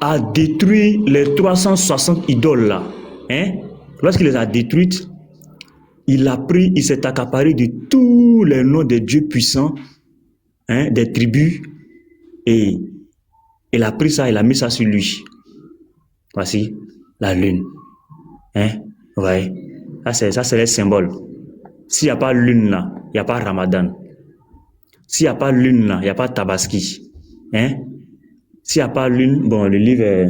a détruit les 360 idoles là, hein, lorsqu'il les a détruites, il s'est accaparé de tous les noms des dieux puissants, hein, des tribus, et il a pris ça, il a mis ça sur lui. Voici la lune. Hein? Ouais. Ça, c'est les symboles. S'il n'y a pas lune là, il n'y a pas Ramadan. S'il n'y a pas lune là, il n'y a pas Tabaski. Hein? S'il n'y a pas lune, bon, le livre,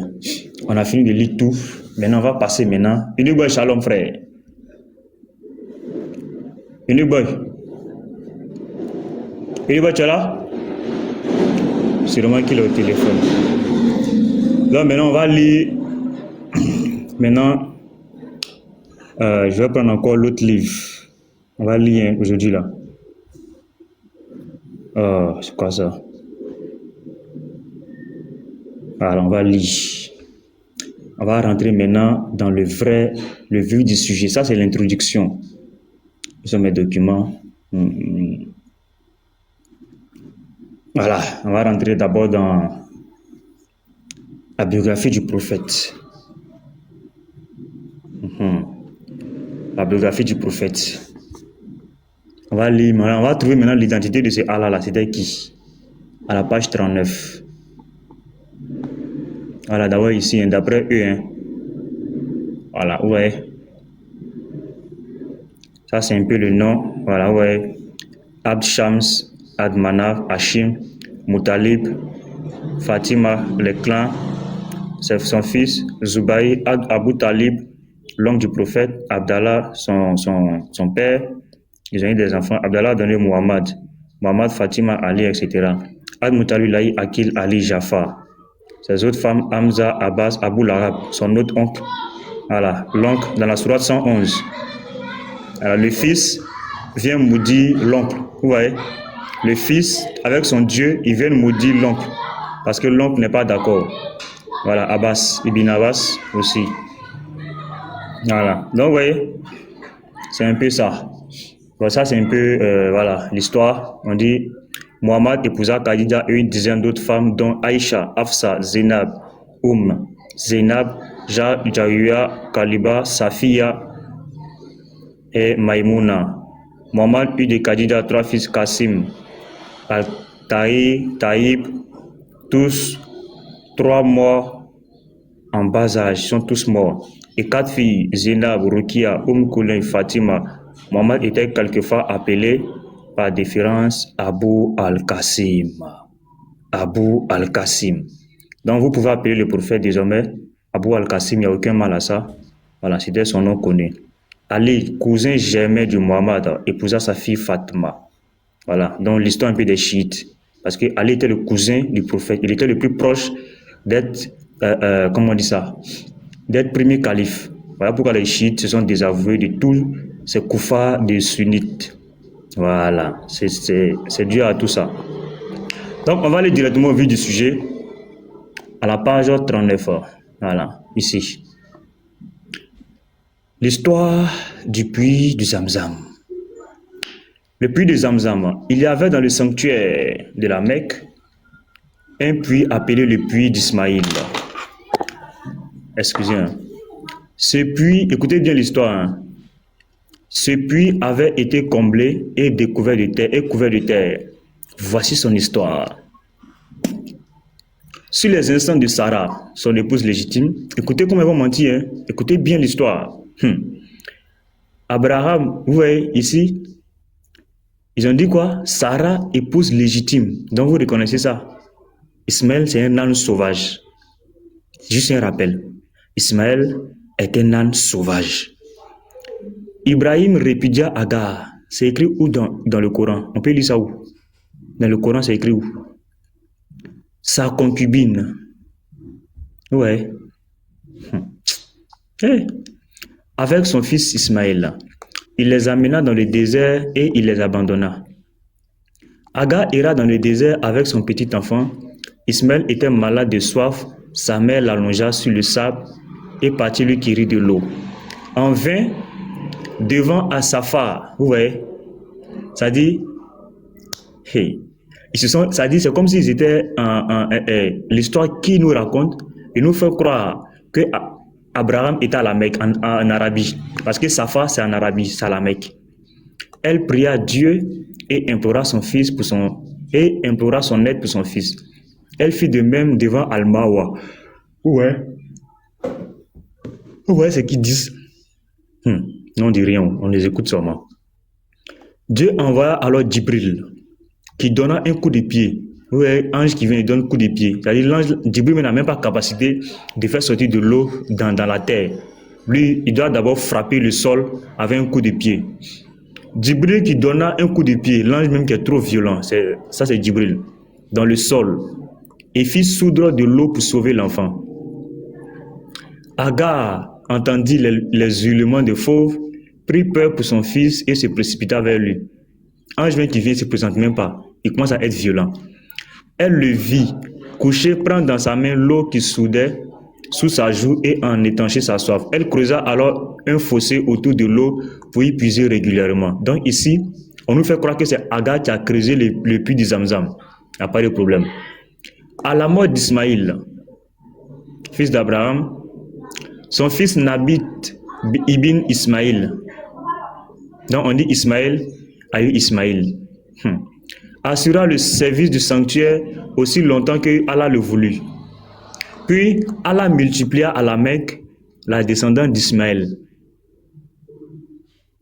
on a fini de lire tout. Maintenant, on va passer maintenant. Une boy, shalom, frère. Une boy. Une boy, tu es là? Sûrement qu'il est au téléphone. Donc, maintenant, on va lire. Maintenant, je vais prendre encore l'autre livre. On va lire aujourd'hui là. C'est quoi ça? Alors, on va lire. On va rentrer maintenant dans le vif du sujet. Ça, c'est l'introduction. Ce sont mes documents. Voilà, on va rentrer d'abord dans la biographie du prophète. La biographie du prophète. On va lire, on va trouver maintenant l'identité de ce Allah là. C'était qui? À la page 39. Voilà, d'abord ici, hein, d'après eux. Hein. Voilà, ouais. Ça, c'est un peu le nom. Voilà, ouais. Abd Shams, Ad Manaf, Hashim, Moutalib, Fatima, les clans, c'est son fils, Zubaï, Abu Talib, l'oncle du prophète, Abdallah, son père. Ils ont eu des enfants. Abdallah a donné Muhammad, Fatima, Ali, etc. Ad Moutalib, Laï, Akil, Ali, Jafar. Ses autres femmes, Hamza, Abbas, Abu Larab, son autre oncle. Voilà, l'oncle dans la sourate 111. Alors, le fils vient maudire l'oncle. Vous voyez? Le fils, avec son Dieu, il vient maudire l'oncle. Parce que l'oncle n'est pas d'accord. Voilà, Abbas, Ibn Abbas aussi. Voilà. Donc, vous voyez, c'est un peu ça. Bon, ça, c'est un peu, voilà, l'histoire. On dit, Muhammad épousa Khadija et une dizaine d'autres femmes, dont Aïcha, Hafsa, Zainab, Zainab, Jaouya, Kaliba, Safiya et Maïmouna. Muhammad eut de Khadija 3 fils, Qasim, Taïb, tous 3 morts en bas âge, sont tous morts. Et 4 filles, Zainab, Rukia, Kulin, Fatima. Muhammad était quelquefois appelé par déférence Abu al-Qasim. Abu al-Qasim. Donc vous pouvez appeler le prophète désormais Abu al-Qasim, il n'y a aucun mal à ça. Voilà, c'était son nom connu. Ali, cousin germain de Muhammad, épousa sa fille Fatima. Voilà, donc l'histoire un peu des chiites. Parce que Ali était le cousin du prophète, il était le plus proche d'être, comment on dit ça, d'être premier calife. Voilà pourquoi les chiites se sont désavoués de tous ces koufars des sunnites. Voilà, c'est dû à tout ça. Donc on va aller directement au vif du sujet, à la page 39. Voilà, ici. L'histoire du puits du Zamzam. Le puits de Zamzam, il y avait dans le sanctuaire de la Mecque un puits appelé le puits d'Ismaïl. Excusez-moi. Ce puits, écoutez bien l'histoire. Hein. Ce puits avait été comblé et découvert de terre et couvert de terre. Voici son histoire. Sur les instants de Sarah, son épouse légitime, écoutez comment ils vont mentir, hein? Écoutez bien l'histoire. Abraham, vous voyez ici, ils ont dit quoi? Sarah, épouse légitime. Donc vous reconnaissez ça. Ismaël, c'est un âne sauvage. Juste un rappel. Ismaël est un âne sauvage. Ibrahim répudia Agar. C'est écrit où dans le Coran? On peut lire ça où? Dans le Coran, c'est écrit où? Sa concubine. Ouais. Avec son fils Ismaël, il les amena dans le désert et il les abandonna. Agar ira dans le désert avec son petit enfant. Ismaël était malade de soif. Sa mère l'allongea sur le sable et partit lui quérir de l'eau. En vain, devant Asapha, vous voyez, ça dit, ça dit, c'est comme s'ils étaient l'histoire qui nous raconte et nous fait croire que Abraham était à la Mecque en Arabie, parce que Safa c'est en Arabie, c'est à la Mecque. Elle pria Dieu et implora son aide pour son fils. Elle fit de même devant Al-Mawa. Ouais, c'est qu'ils disent. Non, on dit rien, on les écoute seulement. Dieu envoya alors Djibril, qui donna un coup de pied. Ouais, ange qui vient et donne un coup de pied. C'est-à-dire l'ange Djibril n'a même pas capacité de faire sortir de l'eau dans la terre. Lui, il doit d'abord frapper le sol avec un coup de pied. Djibril qui donna un coup de pied, l'ange même qui est trop violent, c'est Djibril, dans le sol, et fit soudre de l'eau pour sauver l'enfant. Agar entendit les hurlements de fauves, prit peur pour son fils et se précipita vers lui. Ange même qui vient ne se présente même pas, il commence à être violent. Elle le vit, couché, prendre dans sa main l'eau qui soudait sous sa joue et en étancher sa soif. Elle creusa alors un fossé autour de l'eau pour y puiser régulièrement. Donc ici, on nous fait croire que c'est Agar qui a creusé le puits de Zamzam. Il n'y a pas de problème. À la mort d'Ismaïl, fils d'Abraham, son fils Nabit ibn Ismaïl, donc on dit Ismaël a eu Ismaïl, assura le service du sanctuaire aussi longtemps que Allah le voulut. Puis Allah multiplia à la Mecque la descendance d'Ismaël.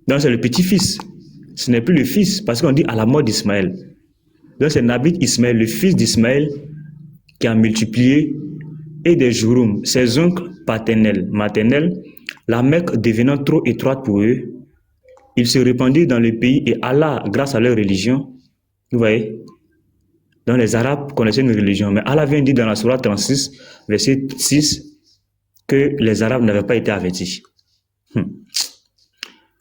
Donc c'est le petit-fils, ce n'est plus le fils, parce qu'on dit à la mort d'Ismaël. Donc c'est Nabit Ismaël, le fils d'Ismaël, qui a multiplié, et des Jouroum, ses oncles maternels, la Mecque devenant trop étroite pour eux, ils se répandirent dans le pays et Allah, grâce à leur religion, vous voyez, donc les Arabes connaissaient une religion, mais Allah vient dire dans la Sourate 36, verset 6, que les Arabes n'avaient pas été avertis.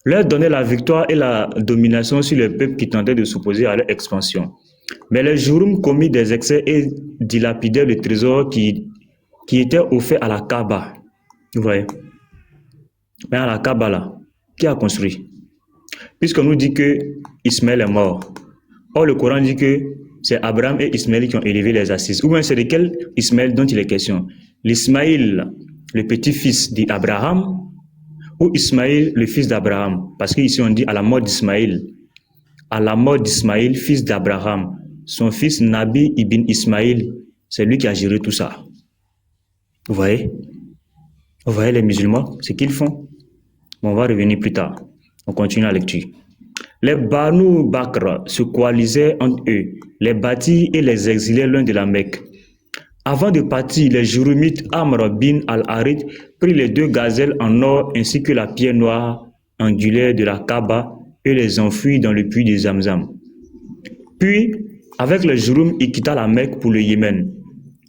Leur donnait la victoire et la domination sur les peuples qui tentaient de s'opposer à leur expansion. Mais les Jouroum commirent des excès et dilapidèrent le trésor qui était offert à la Kaaba. Vous voyez. Mais à la Kaaba là, qui a construit? Puisqu'on nous dit que Ismaël est mort. Or le Coran dit que c'est Abraham et Ismaël qui ont élevé les assises. Ou bien c'est de quel Ismaël dont il est question? L'Ismaël, le petit-fils d'Abraham, ou Ismaël, le fils d'Abraham? Parce qu'ici on dit à la mort d'Ismaël. À la mort d'Ismaël, fils d'Abraham. Son fils Nabi ibn Ismaël, c'est lui qui a géré tout ça. Vous voyez? Vous voyez les musulmans, ce qu'ils font? Bon, on va revenir plus tard. On continue la lecture. Les Banu Bakr se coalisaient entre eux, les bâtirent et les exilèrent loin de la Mecque. Avant de partir, les Jouroumites Amr bin al-Harith prirent les 2 gazelles en or ainsi que la pierre noire angulaire de la Kaaba et les enfouirent dans le puits de Zamzam. Puis, avec les Jouroum, ils quitta la Mecque pour le Yémen.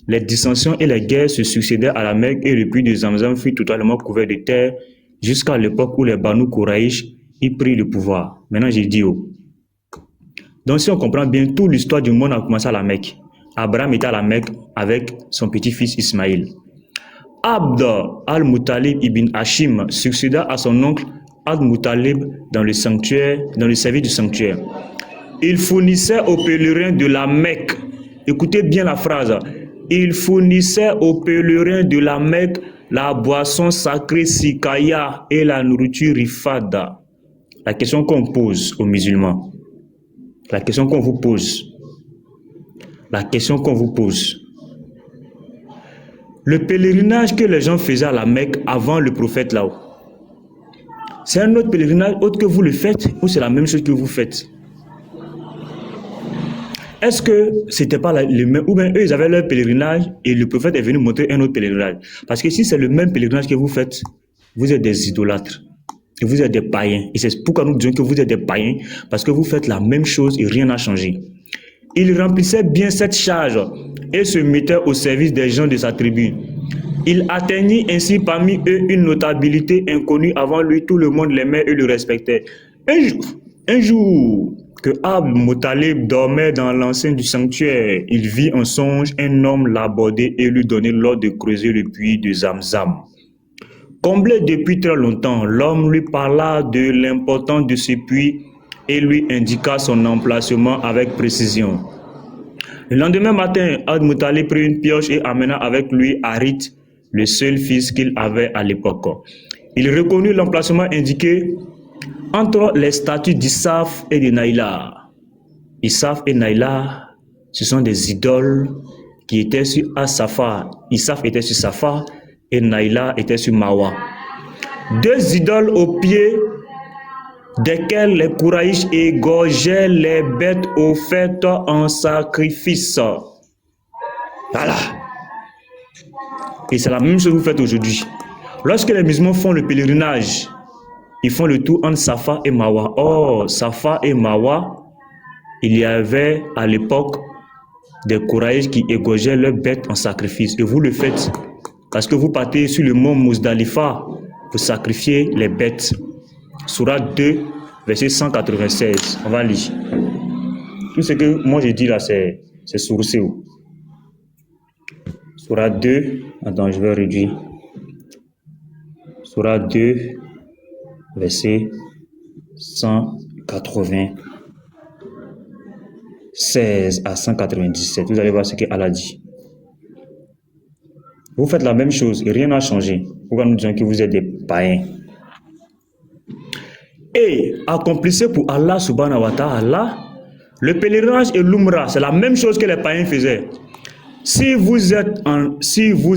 Les dissensions et les guerres se succédèrent à la Mecque et le puits de Zamzam fut totalement couvert de terre jusqu'à l'époque où les Banu Kouraïch y prirent le pouvoir. Maintenant, j'ai dit où. Donc, si on comprend bien, toute l'histoire du monde a commencé à la Mecque. Abraham était à la Mecque avec son petit-fils Ismaïl. Abd al-Muttalib ibn Hashim succéda à son oncle Al-Muttalib dans le service du sanctuaire. Il fournissait aux pèlerins de la Mecque, écoutez bien la phrase, il fournissait aux pèlerins de la Mecque la boisson sacrée sikaya et la nourriture rifada. La question qu'on pose aux musulmans, la question qu'on vous pose, la question qu'on vous pose. Le pèlerinage que les gens faisaient à la Mecque avant le prophète là-haut, c'est un autre pèlerinage autre que vous le faites ou c'est la même chose que vous faites? Est-ce que c'était pas le même, ou bien eux ils avaient leur pèlerinage et le prophète est venu montrer un autre pèlerinage? Parce que si c'est le même pèlerinage que vous faites, vous êtes des idolâtres et vous êtes des païens. Et c'est pourquoi nous disons que vous êtes des païens, parce que vous faites la même chose et rien n'a changé. Il remplissait bien cette charge et se mettait au service des gens de sa tribu. Il atteignit ainsi parmi eux une notabilité inconnue avant lui. Tout le monde l'aimait et le respectait. Un jour que Abd Muttalib dormait dans l'enceinte du sanctuaire, il vit en songe un homme l'aborder et lui donner l'ordre de creuser le puits de Zamzam. Comblé depuis très longtemps, l'homme lui parla de l'importance de ce puits et lui indiqua son emplacement avec précision. Le lendemain matin, Abd Muttalib prit une pioche et amena avec lui Harith, le seul fils qu'il avait à l'époque. Il reconnut l'emplacement indiqué entre les statues d'Issaf et de Naïla. Issaf et Naïla, ce sont des idoles qui étaient sur Safa. Issaf était sur Safa et Naïla était sur Marwa. Deux idoles au pied desquelles les Kouraïches égorgeaient les bêtes offertes en sacrifice. Voilà. Et c'est la même chose que vous faites aujourd'hui. Lorsque les musulmans font le pèlerinage, ils font le tour entre Safa et Marwa. Oh, Safa et Marwa, il y avait à l'époque des Kouraïches qui égorgeaient leurs bêtes en sacrifice. Et vous le faites parce que vous partez sur le mont Muzdalifa pour sacrifier les bêtes. Sourate 2, verset 196. On va lire. Tout ce que moi j'ai dit là, c'est sourcé. Sourate 2, attends, je vais réduire. Sourate 2, verset 196 à 197. Vous allez voir ce qu'Allah dit. Vous faites la même chose et rien n'a changé. Pourquoi nous disons que vous êtes des païens? Et accomplissez pour Allah subhanahu wa ta'ala le pèlerinage et l'umrah. C'est la même chose que les païens faisaient. Si vous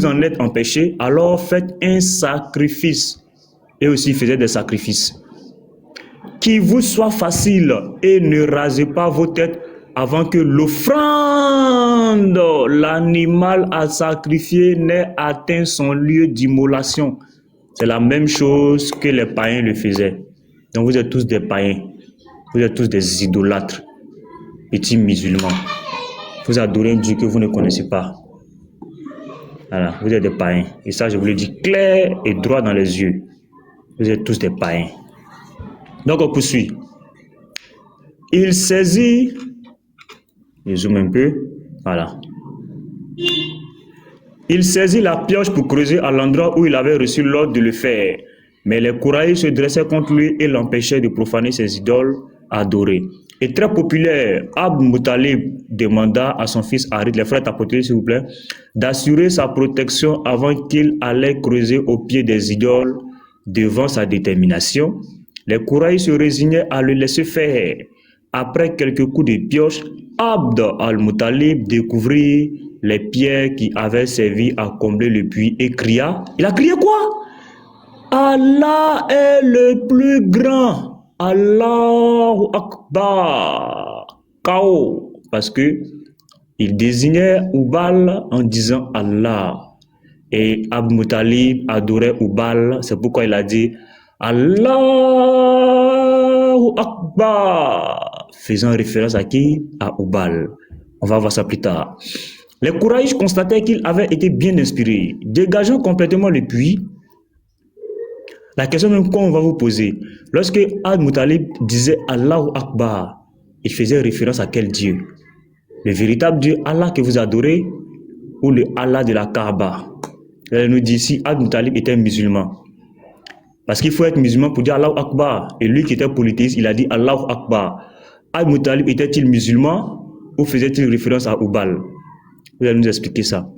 en êtes empêché, alors faites un sacrifice. Et aussi faisaient des sacrifices. Qui vous soit facile et ne rasez pas vos têtes avant que l'offrande, l'animal à sacrifier, n'ait atteint son lieu d'immolation. C'est la même chose que les païens le faisaient. Donc vous êtes tous des païens. Vous êtes tous des idolâtres, petits musulmans. Vous adorez un Dieu que vous ne connaissez pas. Voilà, vous êtes des païens. Et ça, je vous le dis clair et droit dans les yeux. Vous êtes tous des païens. Donc on poursuit. Il saisit, je zoome un peu, voilà. Il saisit la pioche pour creuser à l'endroit où il avait reçu l'ordre de le faire. Mais les Kouraïs se dressaient contre lui et l'empêchaient de profaner ses idoles adorées. Et très populaire, Abd Muttalib demanda à son fils Harith, les frères tapotés s'il vous plaît, d'assurer sa protection avant qu'il allait creuser au pied des idoles. Devant sa détermination, les Kouraïs se résignaient à le laisser faire. Après quelques coups de pioche, Abd al-Muttalib découvrit les pierres qui avaient servi à combler le puits et cria. Il a crié quoi? Allah est le plus grand. Allahu Akbar. Kao. Parce que il désignait Oubal en disant Allah. Et Abd Muttalib adorait Oubal. C'est pourquoi il a dit Allahu Akbar. Faisant référence à qui? À Oubal. On va voir ça plus tard. Les Kouraïches constataient qu'il avait été bien inspiré. Dégageant complètement le puits, la question même qu'on va vous poser, lorsque Abd Muttalib disait Allahu Akbar, il faisait référence à quel Dieu? Le véritable Dieu, Allah que vous adorez, ou le Allah de la Kaaba? Elle nous dit si Abd Muttalib était musulman. Parce qu'il faut être musulman pour dire Allahu Akbar. Et lui qui était polythéiste, il a dit Allahu Akbar. Abd Muttalib était-il musulman ou faisait-il référence à Oubal? Vous allez nous expliquer ça.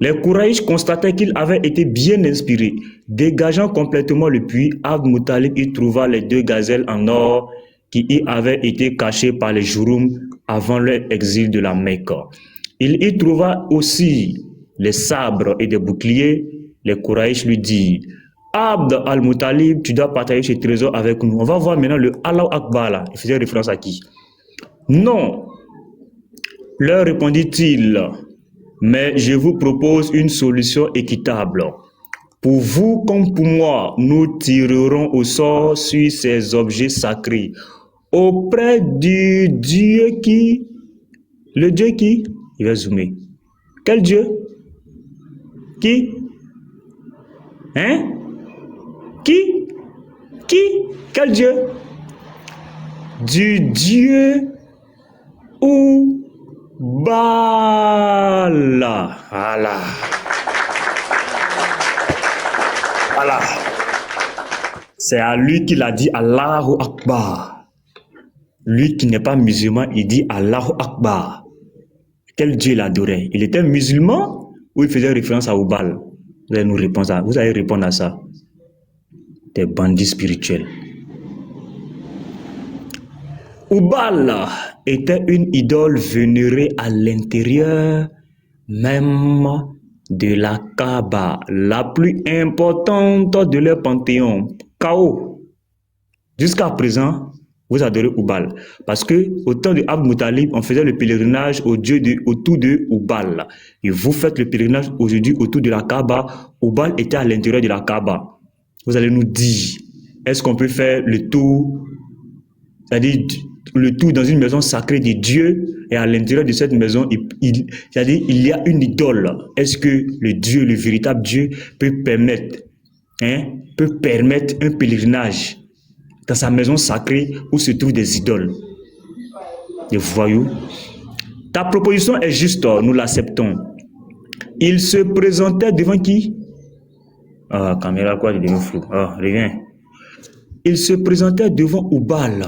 Les Quraïsh constataient qu'il avait été bien inspiré. Dégageant complètement le puits, Abd Muttalib y trouva les 2 gazelles en or qui y avaient été cachées par les Jouroum avant leur exil de la Mecque. Il y trouva aussi les sabres et des boucliers. Les Quraïsh lui dirent: Abd al-Muttalib, tu dois partager ce trésor avec nous. On va voir maintenant le Allahu Akbar là. Il faisait référence à qui? Non, leur répondit-il, mais je vous propose une solution équitable. Pour vous comme pour moi, nous tirerons au sort sur ces objets sacrés auprès du Dieu qui... Le Dieu qui... Il va zoomer. Quel Dieu? Qui? Hein? Qui? Quel Dieu? Du Dieu ou Bala. Voilà. C'est à lui qu'il a dit Allahu Akbar. Lui qui n'est pas musulman, il dit Allahu Akbar. Quel Dieu il adorait? Il était musulman ou il faisait référence à Oubal? Vous allez nous répondre à ça. Vous allez répondre à ça. Des bandits spirituels. Oubal était une idole vénérée à l'intérieur même de la Kaaba, la plus importante de leur panthéon. K.O. Jusqu'à présent, vous adorez Oubal. Parce que au temps de Abd Muttalib, on faisait le pèlerinage autour de Oubal. Et vous faites le pèlerinage aujourd'hui autour de la Kaaba. Oubal était à l'intérieur de la Kaaba. Vous allez nous dire, est-ce qu'on peut faire le tour, c'est-à-dire le tour dans une maison sacrée de Dieu, et à l'intérieur de cette maison, c'est-à-dire il y a une idole. Est-ce que le Dieu, le véritable Dieu, peut permettre un pèlerinage dans sa maison sacrée où se trouvent des idoles, des voyous? Ta proposition est juste, nous l'acceptons. Il se présentait devant qui? Ah, caméra quoi, il devient flou. Ah, reviens. Il se présentait devant Oubal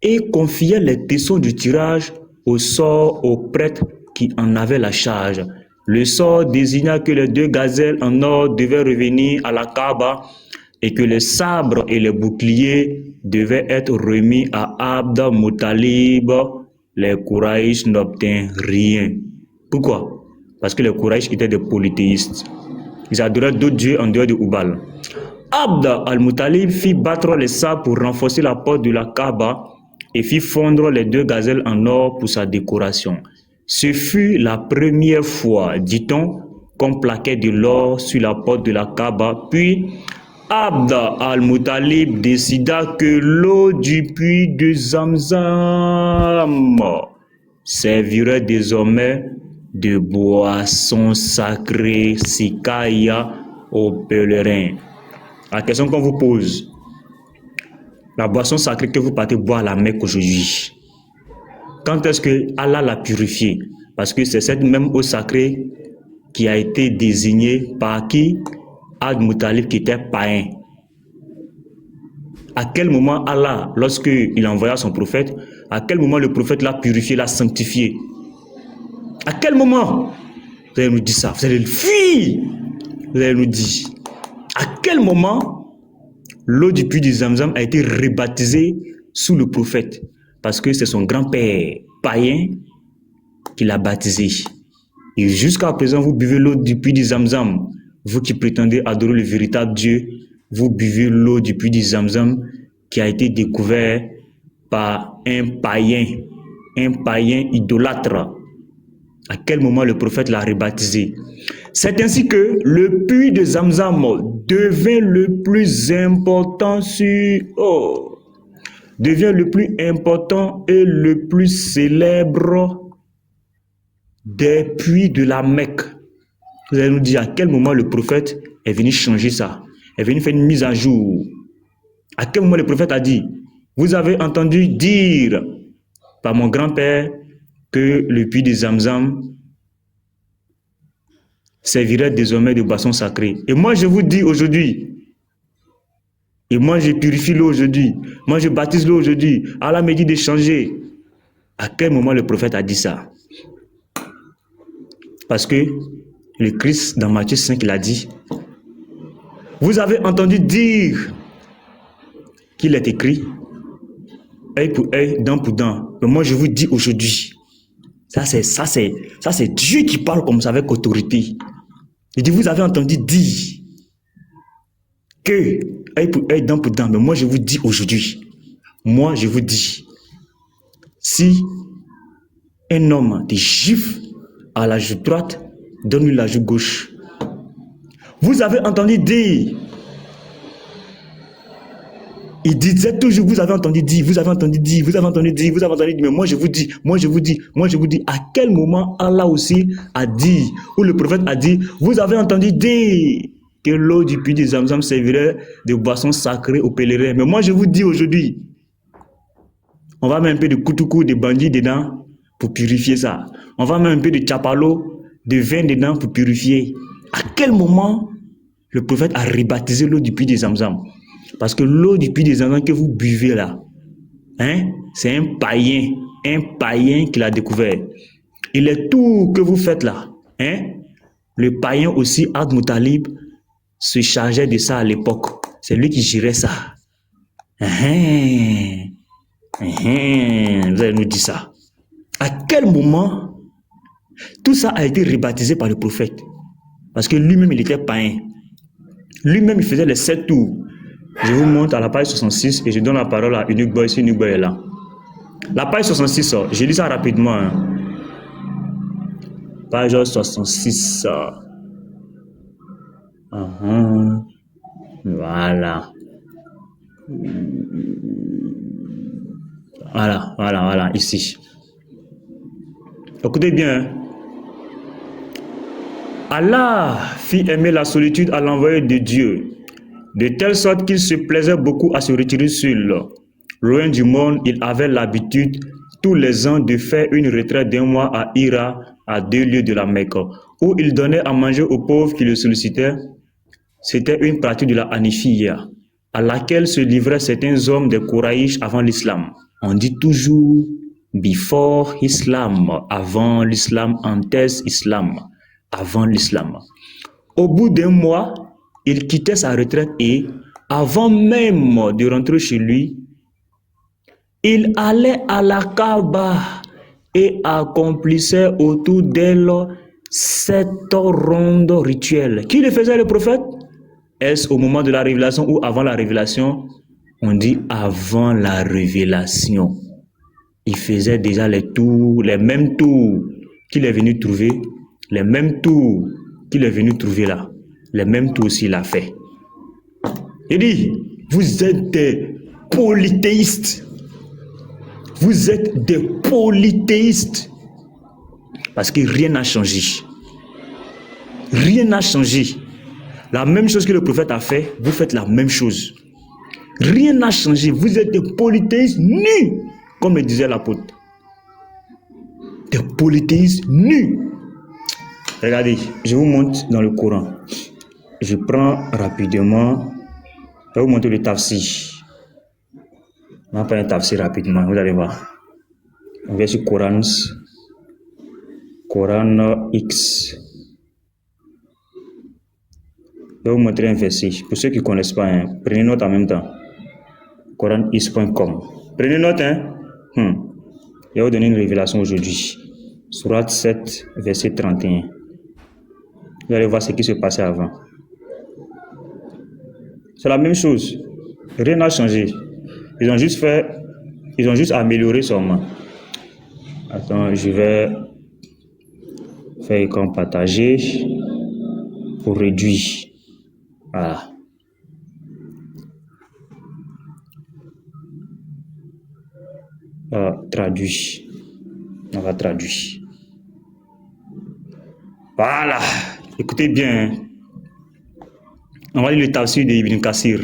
et confiait les tessons du tirage au sort aux prêtres qui en avaient la charge. Le sort désigna que les 2 gazelles en or devaient revenir à la Kaaba et que les sabres et les boucliers devaient être remis à Abd Muttalib. Les Quraïsh n'obtinrent rien. Pourquoi? Parce que les Quraïsh étaient des polythéistes. Ils adoraient d'autres dieux en dehors de Oubal. Abd al-Muttalib fit battre les sabres pour renforcer la porte de la Kaaba et fit fondre les 2 gazelles en or pour sa décoration. Ce fut la première fois, dit-on, qu'on plaquait de l'or sur la porte de la Kaaba. Puis Abd al-Muttalib décida que l'eau du puits de Zamzam servirait désormais de boisson sacrée Sikaya aux pèlerins. La question qu'on vous pose, la boisson sacrée que vous partez boire à la Mecque aujourd'hui, quand est-ce que Allah l'a purifiée? Parce que c'est cette même eau sacrée qui a été désignée par qui? Abd Muttalib qui était païen. À quel moment Allah, lorsqu'il envoya son prophète, à quel moment le prophète l'a purifié, l'a sanctifié? À quel moment? Vous allez nous dire ça, vous allez le fuir. Vous allez nous dire, à quel moment l'eau du puits de Zamzam a été rebaptisée sous le prophète? Parce que c'est son grand-père païen qui l'a baptisé. Et jusqu'à présent, vous buvez l'eau du puits de Zamzam. Vous qui prétendez adorer le véritable Dieu, vous buvez l'eau du puits de Zamzam qui a été découvert par un païen idolâtre. À quel moment le prophète l'a rebaptisé? C'est ainsi que le puits de Zamzam devient le plus important devient le plus important et le plus célèbre des puits de la Mecque. Vous allez nous dire à quel moment le prophète est venu changer ça, est venu faire une mise à jour. À quel moment le prophète a dit, vous avez entendu dire par mon grand-père que le puits de Zamzam servirait désormais de boisson sacrée. Et moi je vous dis aujourd'hui, et moi je purifie l'eau aujourd'hui, moi je baptise l'eau aujourd'hui, Allah me dit de changer. À quel moment le prophète a dit ça? Parce que Le Christ, dans Matthieu 5, il a dit, vous avez entendu dire qu'il est écrit, œil pour œil, dent pour dent. Mais moi, je vous dis aujourd'hui, ça c'est Dieu qui parle comme ça avec autorité. Il dit, vous avez entendu dire que œil pour œil, dent pour dent. Mais moi, je vous dis aujourd'hui, moi, je vous dis, si un homme te gifle à la joue droite, donne-lui la joue gauche. Vous avez entendu dire, il disait toujours, vous avez entendu dire, vous avez entendu dire, vous avez entendu dire, vous avez entendu dire, mais moi je vous dis, moi je vous dis, moi je vous dis, à quel moment Allah aussi a dit, ou le prophète a dit, vous avez entendu dire que l'eau du puits de Zamzam servirait de boisson sacrée aux pèlerins. Mais moi je vous dis aujourd'hui, on va mettre un peu de koutoukou, de bandit dedans pour purifier ça. On va mettre un peu de tchapalo, de vin dedans pour purifier. À quel moment le prophète a rebaptisé l'eau du puits de Zamzam? Parce que l'eau du puits de Zamzam que vous buvez là, hein, c'est un païen qui l'a découvert. Et les tours que vous faites là, hein, le païen aussi, Ad Moutalib, se chargeait de ça à l'époque. C'est lui qui gérait ça. Vous allez nous dire ça. À quel moment tout ça a été rebaptisé par le prophète? Parce que lui-même, il était païen. Lui-même, il faisait les 7 tours. Je vous montre à la page 66 et je donne la parole à Unique Boy si Unique Boy est là. La page 66, je lis ça rapidement. Hein. Page 66. Voilà. Voilà, ici. Écoutez bien. Allah fit aimer la solitude à l'envoyé de Dieu, de telle sorte qu'il se plaisait beaucoup à se retirer seul. Loin du monde, il avait l'habitude tous les ans de faire une retraite d'un mois à Hira, à 2 lieues de la Mecque, où il donnait à manger aux pauvres qui le sollicitaient. C'était une pratique de la Hanifiyya, à laquelle se livraient certains hommes des Kouraïch avant l'islam. On dit toujours before Islam, avant l'islam, antes Islam, avant l'islam. Au bout d'un mois, il quittait sa retraite et, avant même de rentrer chez lui, il allait à la Kaaba et accomplissait autour d'elle 7 rondes rituelles. Qui le faisait, le prophète? Est-ce au moment de la révélation ou avant la révélation? On dit avant la révélation. Il faisait déjà les tours, les mêmes tours qu'il est venu trouver, les mêmes tours qu'il est venu trouver là. Les mêmes tours aussi il a fait. Il dit, vous êtes des polythéistes. Vous êtes des polythéistes. Parce que rien n'a changé. Rien n'a changé. La même chose que le prophète a fait, vous faites la même chose. Rien n'a changé. Vous êtes des polythéistes nus, comme le disait l'apôtre. Des polythéistes nus. Regardez, je vous montre dans le Coran. Je prends rapidement. Je vais vous montrer le tafsir. On va prendre un tafsir rapidement, vous allez voir. On va sur Coran X. Je vais vous montrer un verset. Pour ceux qui ne connaissent pas, hein, prenez note en même temps. CoranX.com. Prenez note, hein. Je vais vous donner une révélation aujourd'hui. Surat 7, verset 31. Vous allez voir ce qui se passait avant. C'est la même chose. Rien n'a changé. Ils ont juste amélioré seulement. Attends, je vais faire comme partager pour réduire. Voilà. Traduit. On va traduire. Voilà. Écoutez bien. On va lire le tafsir de Ibn Kassir.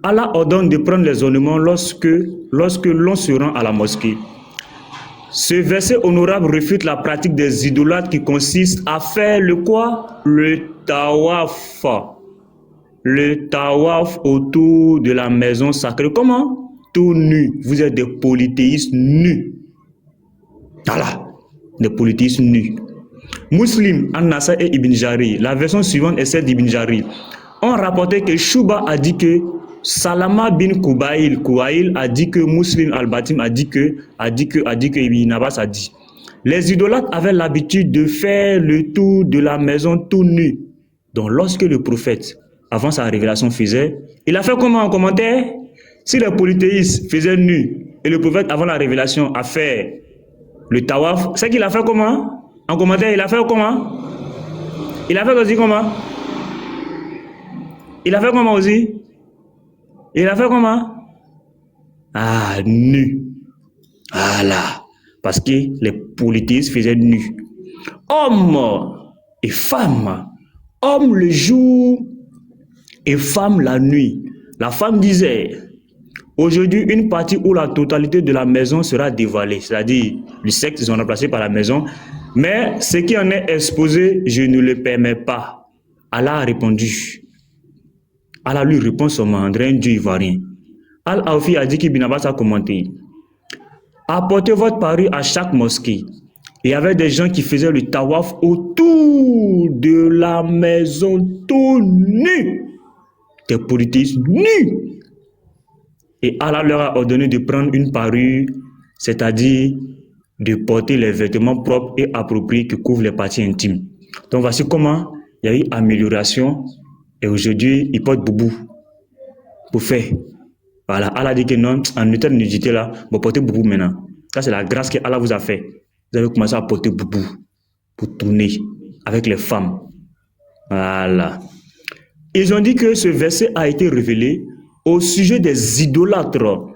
Allah ordonne de prendre les ornements lorsque l'on se rend à la mosquée. Ce verset honorable réfute la pratique des idolâtres qui consiste à faire le quoi? Le tawaf. Le tawaf autour de la maison sacrée. Comment? Tout nu. Vous êtes des polythéistes nus. Voilà. Des polythéistes nus. Muslim, An-Nasai et Ibn Jarir, la version suivante est celle d'Ibn Jarir, ont rapporté que Shuba a dit que Salama bin Kuwail a dit que Muslim al-Batim a dit que Ibn Abbas a dit. Les idolâtres avaient l'habitude de faire le tour de la maison tout nu. Donc lorsque le prophète, avant sa révélation, faisait, il a fait comment en commentaire? Si les polythéistes faisaient nu et le prophète avant la révélation a fait le tawaf, c'est qu'il a fait comment? En commentaire, il a fait comment? Il a fait aussi comment? Il a fait comment aussi? Il a fait comment? Ah, nu. Voilà. Parce que les polythéistes faisaient nu. Hommes et femmes. Hommes le jour et femmes la nuit. La femme disait, aujourd'hui, une partie où la totalité de la maison sera dévoilée. C'est-à-dire, le sexe, ils sont remplacés par la maison. Mais ce qui en est exposé, je ne le permets pas. Allah a répondu. Allah lui répond son mandarin, Dieu ivoirien. Al-Awfi a dit qu'Ibn Abbas a commenté. Apportez votre parure à chaque mosquée. Et il y avait des gens qui faisaient le tawaf autour de la maison tout nus. Des polythéistes nus. Et Allah leur a ordonné de prendre une parure, c'est-à-dire de porter les vêtements propres et appropriés qui couvrent les parties intimes. Donc voici comment il y a eu amélioration. Et aujourd'hui, ils portent boubou pour faire. Voilà, Allah dit que non, en état de nudité là, vous portez boubou maintenant. Ça, c'est la grâce que Allah vous a fait. Vous avez commencé à porter boubou pour tourner avec les femmes. Voilà. Ils ont dit que ce verset a été révélé au sujet des idolâtres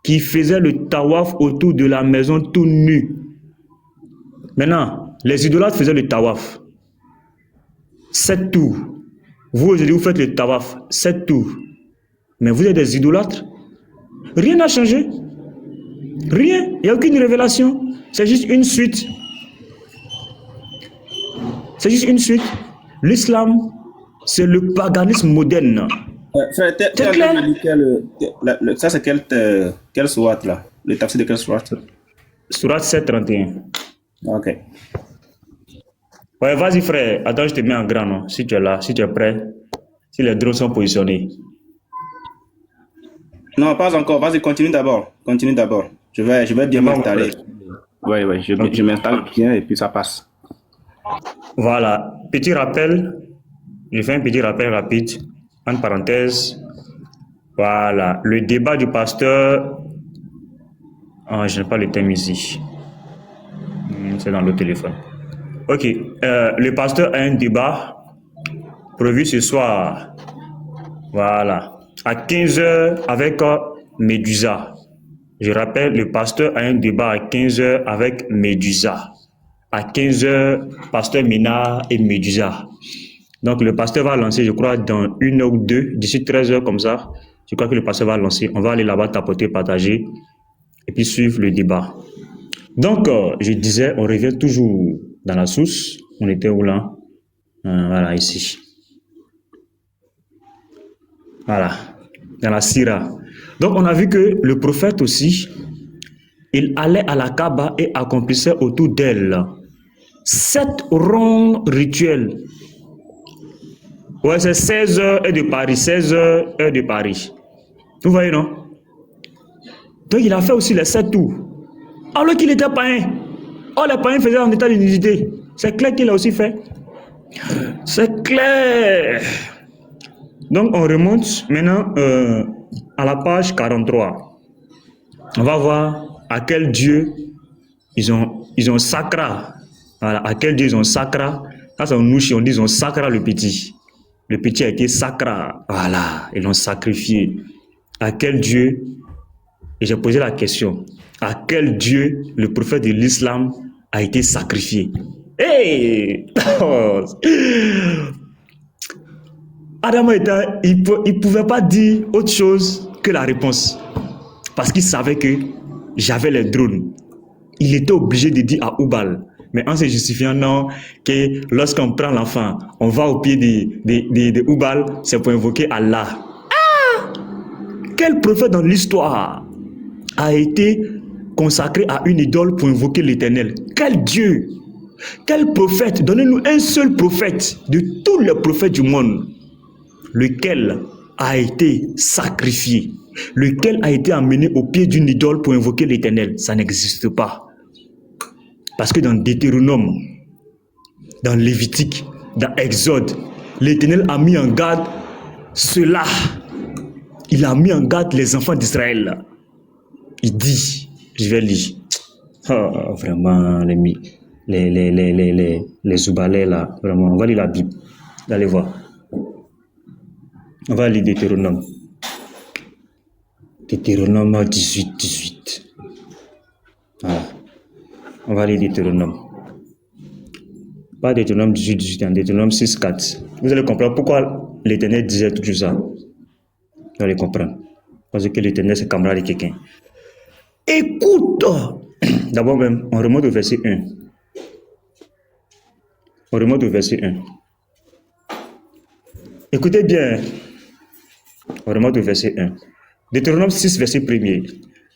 qui faisaient le tawaf autour de la maison tout nu. Maintenant, les idolâtres faisaient le tawaf. 7 tours. Vous, aujourd'hui, vous faites le tawaf, 7 tours. Mais vous êtes des idolâtres. Rien n'a changé. Rien. Il n'y a aucune révélation. C'est juste une suite. C'est juste une suite. L'islam, c'est le paganisme moderne. Frère, C'est clair? Ça, c'est quelle sourate là? Le tafsir de quelle sourate? Sourate 731. Ok. Ouais, vas-y frère. Attends, je te mets en grand, non? Si tu es là, si tu es prêt. Si les drones sont positionnés. Non, pas encore. Vas-y, continue d'abord. Continue d'abord. Je vais bien m'installer. Oui, je m'installe bien et puis ça passe. Voilà. Petit rappel. Je fais un petit rappel rapide. Entre parenthèses. Voilà. Le débat du pasteur. Ah, je n'ai pas le thème ici. C'est dans le téléphone. Ok. Le pasteur a un débat prévu ce soir. Voilà. À 15h avec Médusa. Je rappelle, le pasteur a un débat à 15h avec Médusa. À 15h, pasteur Ménard et Médusa. Donc le pasteur va lancer, je crois, dans 1 heure ou 2, d'ici 13h comme ça. Je crois que le pasteur va lancer. On va aller là-bas tapoter, partager et puis suivre le débat. Donc, je disais, on revient toujours dans la source. On était où là? Voilà, ici. Voilà, dans la Sira. Donc, on a vu que le prophète aussi, il allait à la Kaaba et accomplissait autour d'elle 7 ronds rituels. Ouais, c'est 16 heures de Paris, 16 heures de Paris. Vous voyez, non? Donc, il a fait aussi les 7 tours. Alors qu'il était païen. Oh, les païens faisaient en état de nudité. C'est clair qu'il a aussi fait. C'est clair. Donc, on remonte maintenant à la page 43. On va voir à quel Dieu ils ont sacra. Voilà, à quel Dieu ils ont sacra. Ça, c'est en Nouchi, on dit ils ont sacra le petit. Le petit a été sacra. Voilà, ils l'ont sacrifié. À quel Dieu? Et j'ai posé la question. À quel Dieu le prophète de l'islam a été sacrifié? Hey! Adam il ne pouvait pas dire autre chose que la réponse. Parce qu'il savait que j'avais les drones. Il était obligé de dire à Oubal. Mais en se justifiant, non, que lorsqu'on prend l'enfant, on va au pied de Oubal, c'est pour invoquer Allah. Ah! Quel prophète dans l'histoire a été consacré à une idole pour invoquer l'Éternel? Quel Dieu? Quel prophète? Donnez-nous un seul prophète de tous les prophètes du monde, lequel a été sacrifié, lequel a été amené au pied d'une idole pour invoquer l'Éternel. Ça n'existe pas. Parce que dans Deutéronome, dans Lévitique, dans Exode, l'Éternel a mis en garde cela. Il a mis en garde les enfants d'Israël. Il dit, je vais lire. Oh, vraiment, les Zoubalais là, vraiment, on va lire la Bible. Allez voir. On va lire Deutéronome. Deutéronome 18. Voilà. On va lire Deutéronome. Pas Deutéronome 18, Deutéronome 6:4. Vous allez comprendre pourquoi l'Éternel disait tout ça. Vous allez comprendre. Parce que l'Éternel, c'est camarade de quelqu'un. Écoute! D'abord même, on remonte au verset 1. On remonte au verset 1. Écoutez bien. On remonte au verset 1. Deutéronome 6, verset 1er.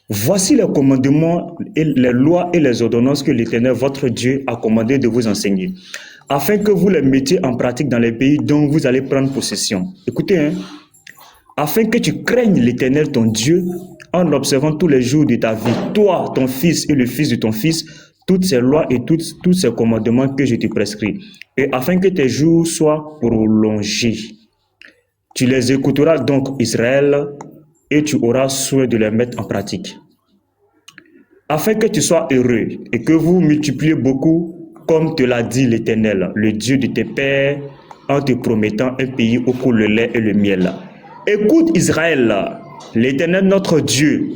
Voici les commandements, et les lois et les ordonnances que l'Éternel, votre Dieu, a commandé de vous enseigner, afin que vous les mettiez en pratique dans les pays dont vous allez prendre possession. Écoutez, hein. Afin que tu craignes l'Éternel, ton Dieu, en observant tous les jours de ta vie, toi, ton fils et le fils de ton fils, toutes ces lois et tous ces commandements que je te prescris, et afin que tes jours soient prolongés. Tu les écouteras donc, Israël, et tu auras soin de les mettre en pratique. Afin que tu sois heureux et que vous multipliez beaucoup, comme te l'a dit l'Éternel, le Dieu de tes pères, en te promettant un pays où coule le lait et le miel. Écoute Israël, l'Éternel notre Dieu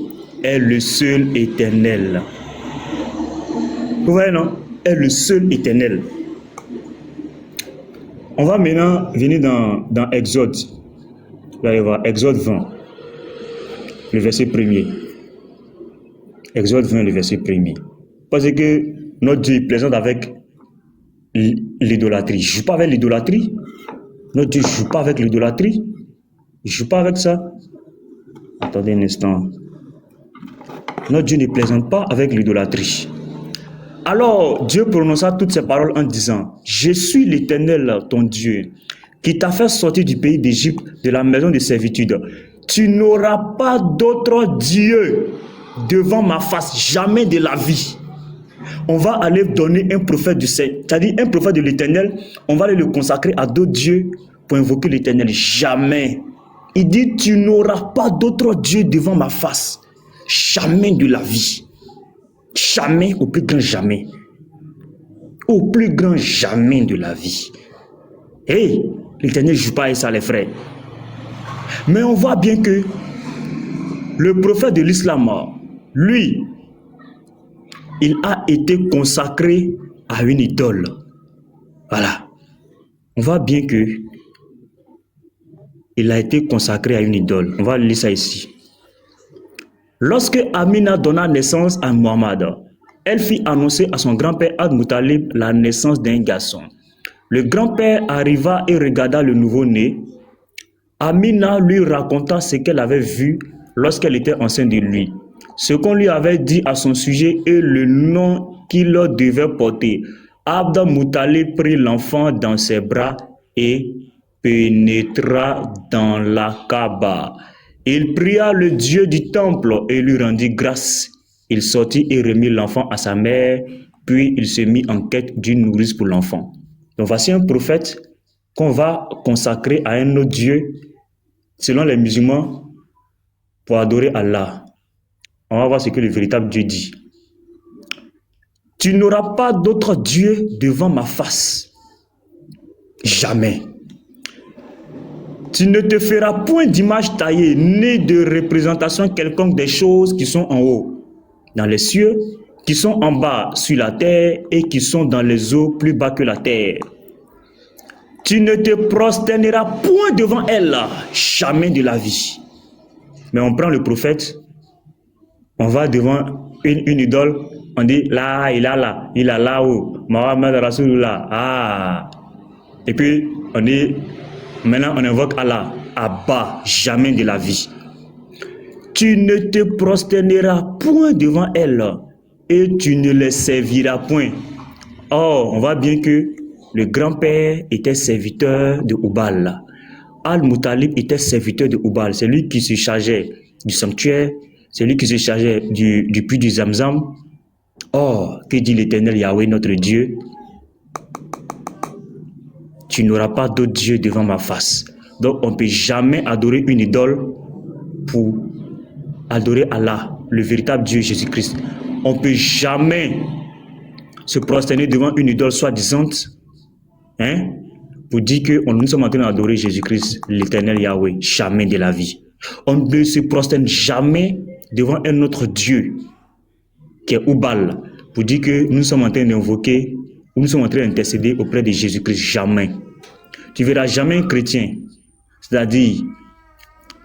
est le seul Éternel. Vous voyez, non? Est le seul Éternel. On va maintenant venir dans Exode. Vous allez voir, Exode 20, le verset 1er. Exode 20, le verset 1er. Parce que notre Dieu est présent avec l'idolâtrie. Il ne joue pas avec l'idolâtrie. Notre Dieu ne joue pas avec l'idolâtrie. Il ne joue pas avec ça. Attendez un instant. Notre Dieu ne plaisante pas avec l'idolâtrie. Alors, Dieu prononça toutes ces paroles en disant, je suis l'Éternel, ton Dieu, qui t'a fait sortir du pays d'Égypte, de la maison de servitude. Tu n'auras pas d'autre Dieu devant ma face, jamais de la vie. On va aller donner un prophète du Seigneur, c'est-à-dire un prophète de l'Éternel, on va aller le consacrer à d'autres dieux pour invoquer l'Éternel. Jamais. Il dit, tu n'auras pas d'autre Dieu devant ma face, jamais de la vie. Jamais, au plus grand jamais. Au plus grand jamais de la vie. Hey, l'Éternel ne joue pas avec ça, les frères. Mais on voit bien que le prophète de l'islam, lui, il a été consacré à une idole. Voilà. On voit bien que il a été consacré à une idole. On va lire ça ici. Lorsque Amina donna naissance à Mohammed, elle fit annoncer à son grand-père Ad-Muttalib la naissance d'un garçon. Le grand-père arriva et regarda le nouveau-né. Amina lui raconta ce qu'elle avait vu lorsqu'elle était enceinte de lui, ce qu'on lui avait dit à son sujet et le nom qu'il devait porter. Abd-Muttalib prit l'enfant dans ses bras et pénétra dans la Kaaba. Il pria le Dieu du temple et lui rendit grâce. Il sortit et remit l'enfant à sa mère, puis il se mit en quête d'une nourrice pour l'enfant. Donc voici un prophète qu'on va consacrer à un autre Dieu, selon les musulmans, pour adorer Allah. On va voir ce que le véritable Dieu dit. Tu n'auras pas d'autre Dieu devant ma face. Jamais. Tu ne te feras point d'image taillée, ni de représentation quelconque des choses qui sont en haut, dans les cieux, qui sont en bas sur la terre et qui sont dans les eaux plus bas que la terre. Tu ne te prosterneras point devant elle, jamais de la vie. Mais on prend le prophète, on va devant une idole, on dit là, il a là-haut, Mohammed Rasulullah, ah. Et puis on dit, maintenant on invoque Allah, Abba, jamais de la vie. Tu ne te prosterneras point devant elle et tu ne les serviras point. Or, on voit bien que le grand-père était serviteur de Oubal. Al-Moutalib était serviteur de Oubal. C'est lui qui se chargeait du sanctuaire, c'est lui qui se chargeait du puits du Zamzam. Or, que dit l'Éternel Yahweh, notre Dieu? Tu n'auras pas d'autre Dieu devant ma face. Donc, on ne peut jamais adorer une idole pour adorer Allah, le véritable Dieu Jésus-Christ. On ne peut jamais se prosterner devant une idole soi-disant, hein, pour dire que nous sommes en train d'adorer Jésus-Christ, l'Éternel Yahweh. Jamais de la vie. On ne se prosterne jamais devant un autre Dieu qui est Oubal, pour dire que nous sommes en train d'invoquer, ou nous sommes en train d'intercéder auprès de Jésus-Christ. Jamais. Tu ne verras jamais un chrétien, c'est-à-dire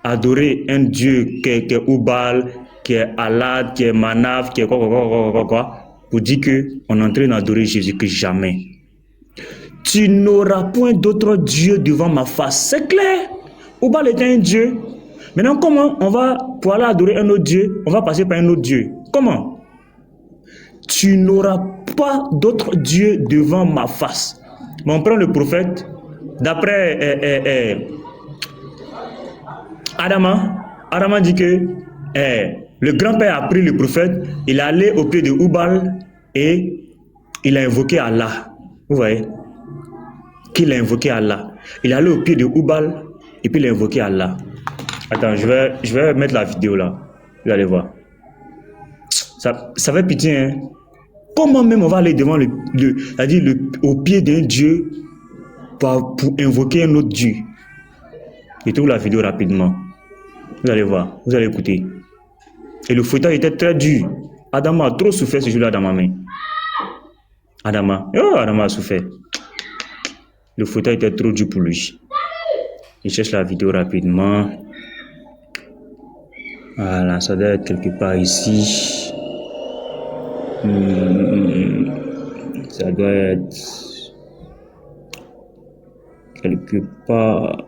adorer un Dieu qui est Oubal, qui est Allah, qui est Manaf, qui est quoi, pour dire qu'on est en train d'adorer Jésus-Christ. Jamais. Tu n'auras point d'autre Dieu devant ma face. C'est clair. Oubal était un Dieu. Maintenant, comment on va, pour aller adorer un autre Dieu, on va passer par un autre Dieu? Comment? Tu n'auras pas d'autre Dieu devant ma face. Mais on prend le prophète, d'après Adama dit que le grand-père a pris le prophète, il est allé au pied de Oubal et il a invoqué Allah. Vous voyez? Qu'il a invoqué Allah. Il est allé au pied de Oubal et puis il a invoqué Allah. Attends, je vais mettre la vidéo là. Vous allez voir. Ça fait pitié, hein? Comment même on va aller devant c'est-à-dire au pied d'un Dieu pour invoquer un autre Dieu? Je trouve la vidéo rapidement. Vous allez voir, vous allez écouter. Et le fouettage était très dur. Adama a trop souffert ce jour-là dans ma main. Adama a souffert. Le fouettage était trop dur pour lui. Je cherche la vidéo rapidement. Voilà, ça doit être quelque part ici. Ça doit être quelque part.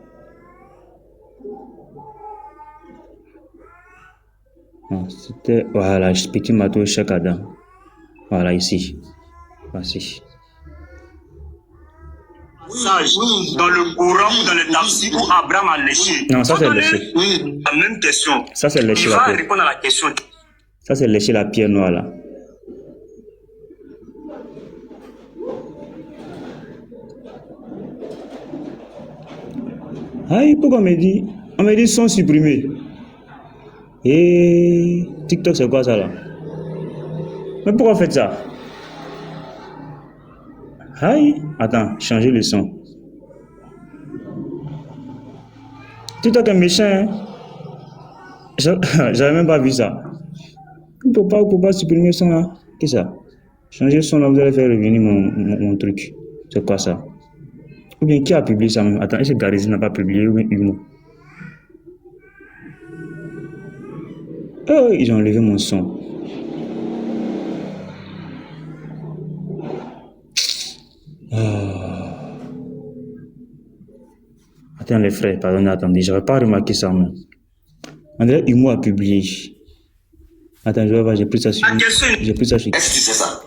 C'était, voilà, petit matou chaque Adam. Voilà, ici. Voici. Sage dans le Coran ou dans le Tafsir où Abraham a léché. Non, ça c'est léché. La même question. Ça c'est léché la pierre. pierre. Répondre à la question. Ça c'est léché la pierre noire là. Aïe, pourquoi on me dit sont supprimés? Et TikTok c'est quoi ça là? Mais pourquoi faites ça? Aïe, attends, changez le son. TikTok est méchant, hein? J'avais même pas vu ça. On peut pas supprimer le son là. Qu'est-ce que ça? Changer le son là, vous allez faire revenir mon truc. C'est quoi ça? Ou bien qui a publié ça même? Attends, est-ce que Garizine n'a pas publié ou bien Hugo? Oh, ils ont enlevé mon son. Attends les frères, pardonnez, attendez, j'avais pas remarqué ça même. André Humo a publié. Attends, je vais voir, j'ai pris ça sur. J'ai pris ça sur. Est-ce que tu sais ça?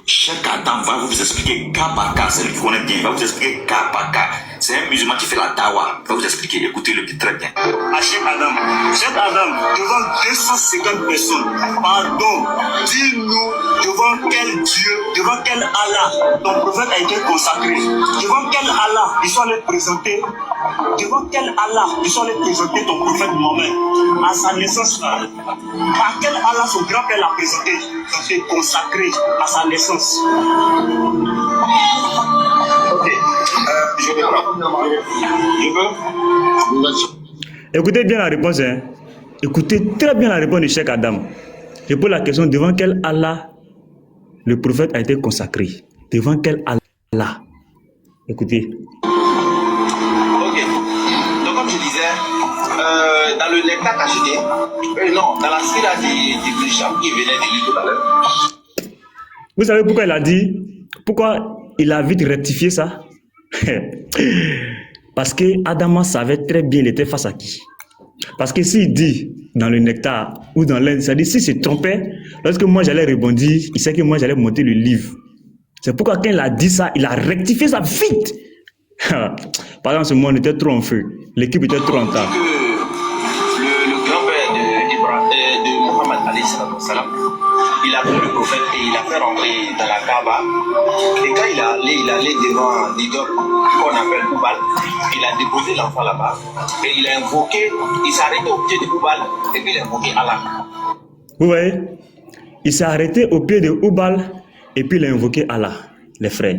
Chaque Adam va vous expliquer cas par cas, c'est lui qui connaît bien, il va vous expliquer cas par cas. C'est un musulman qui fait la dawa, il va vous expliquer, écoutez-le très bien. À Cheikh Adam, devant 250 personnes, pardon, dis-nous devant quel Dieu, devant quel Allah ton prophète a été consacré, devant quel Allah ils sont allés présenter, devant quel Allah ils sont allés présenter ton prophète Mohammed à sa naissance. Par quel Allah son grand-père l'a présenté, ça s'est consacré à sa naissance. Ok, je vais prendre. Écoutez bien la réponse, hein. Écoutez très bien la réponse de Cheikh Adam. Je pose la question, devant quel Allah le prophète a été consacré? Devant quel Allah? Écoutez. Ok, donc comme je disais, dans le nectar cacheté, non, dans la sira du Krishna qui venait de lui tout à l'heure. Vous savez pourquoi il a dit? Pourquoi il a vite rectifié ça? Parce que Adama savait très bien il était face à qui. Parce que s'il dit dans le nectar ou dans l'Inde, ça dit s'il se trompait, lorsque moi j'allais rebondir, il sait que moi j'allais monter le livre. C'est pourquoi quand il a dit ça, il a rectifié ça vite. Par exemple, ce monde était trop en feu. L'équipe était trop en retard. Le grand-père de Mohammed alayhi salam, il a pris le prophète et il a fait rentrer dans la Kaaba. Et quand il allait devant l'idole qu'on appelle Oubal, il a déposé l'enfant là-bas et il a invoqué, il s'est arrêté au pied de Oubal et puis il a invoqué Allah. Vous voyez, il s'est arrêté au pied de Oubal et puis il a invoqué Allah, les frères.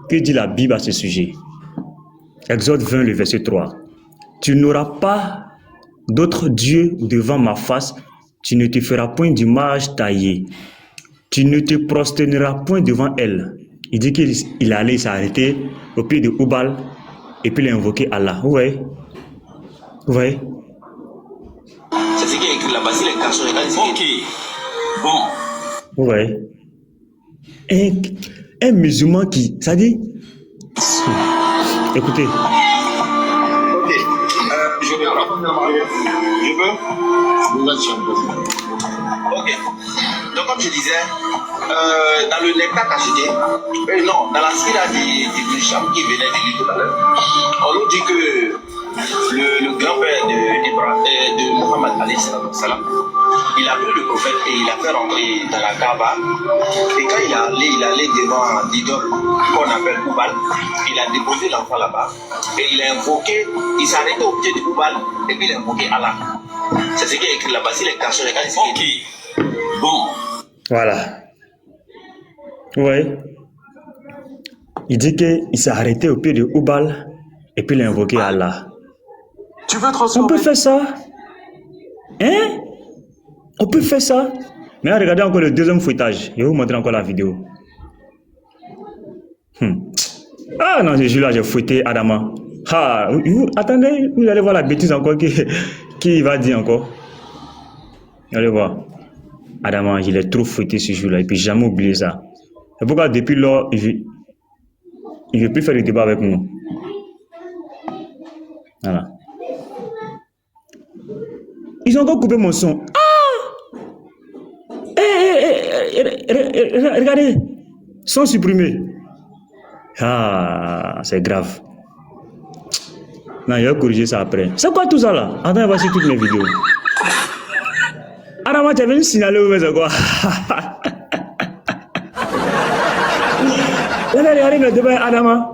Que dit la Bible à ce sujet? Exode 20, le verset 3. Tu n'auras pas d'autre Dieu devant ma face, tu ne te feras point d'image taillée, tu ne te prosterneras point devant elle. Il dit qu'il allait s'arrêter au pied de Oubal et puis il a invoqué Allah. Vous voyez? Vous voyez? C'est ce qui est écrit là-bas, c'est les cançons. Ok, bon. Vous voyez? Un musulman qui, ça dit, écoutez. Ok, je vais prendre. Je peux? Ok. Donc, comme je disais, dans le nectar cacheté, non, dans la sira du Cham qui venait de lui tout à l'heure, on nous dit que le grand-père de Mohammed alayhi salam, il a pris le prophète et il a fait rentrer dans la Kaaba. Et quand il allait devant l'idole qu'on appelle Oubal, il a déposé l'enfant là-bas et il a invoqué, il s'est arrêté au pied de Oubal et puis il a invoqué Allah. C'est ce qui est écrit là-bas, c'est les cançons. Ok, bon. Voilà. Vous voyez? Il dit qu'il s'est arrêté au pied de Oubal et puis il a invoqué Allah. Tu veux transformer? On peut faire ça? Hein? On peut faire ça? Mais regardez encore le deuxième fouettage. Je vais vous montrer encore la vidéo. Ah non, je jure là, j'ai fouetté Adama. Ah, attendez, vous allez voir la bêtise encore qui va dire encore. Allez voir. Adama, il est trop fouetté ce jour-là. Et puis jamais oublier ça. C'est pourquoi depuis lors, il ne veut plus faire le débat avec nous. Voilà. Ils ont encore coupé mon son. Ah! Regardez. Son supprimé. Ah, c'est grave. Non, il va corriger ça après. C'est quoi tout ça là? Attends, voici toutes mes vidéos. Adama, tu es venu signaler où c'est quoi? Regardez le débat Adama.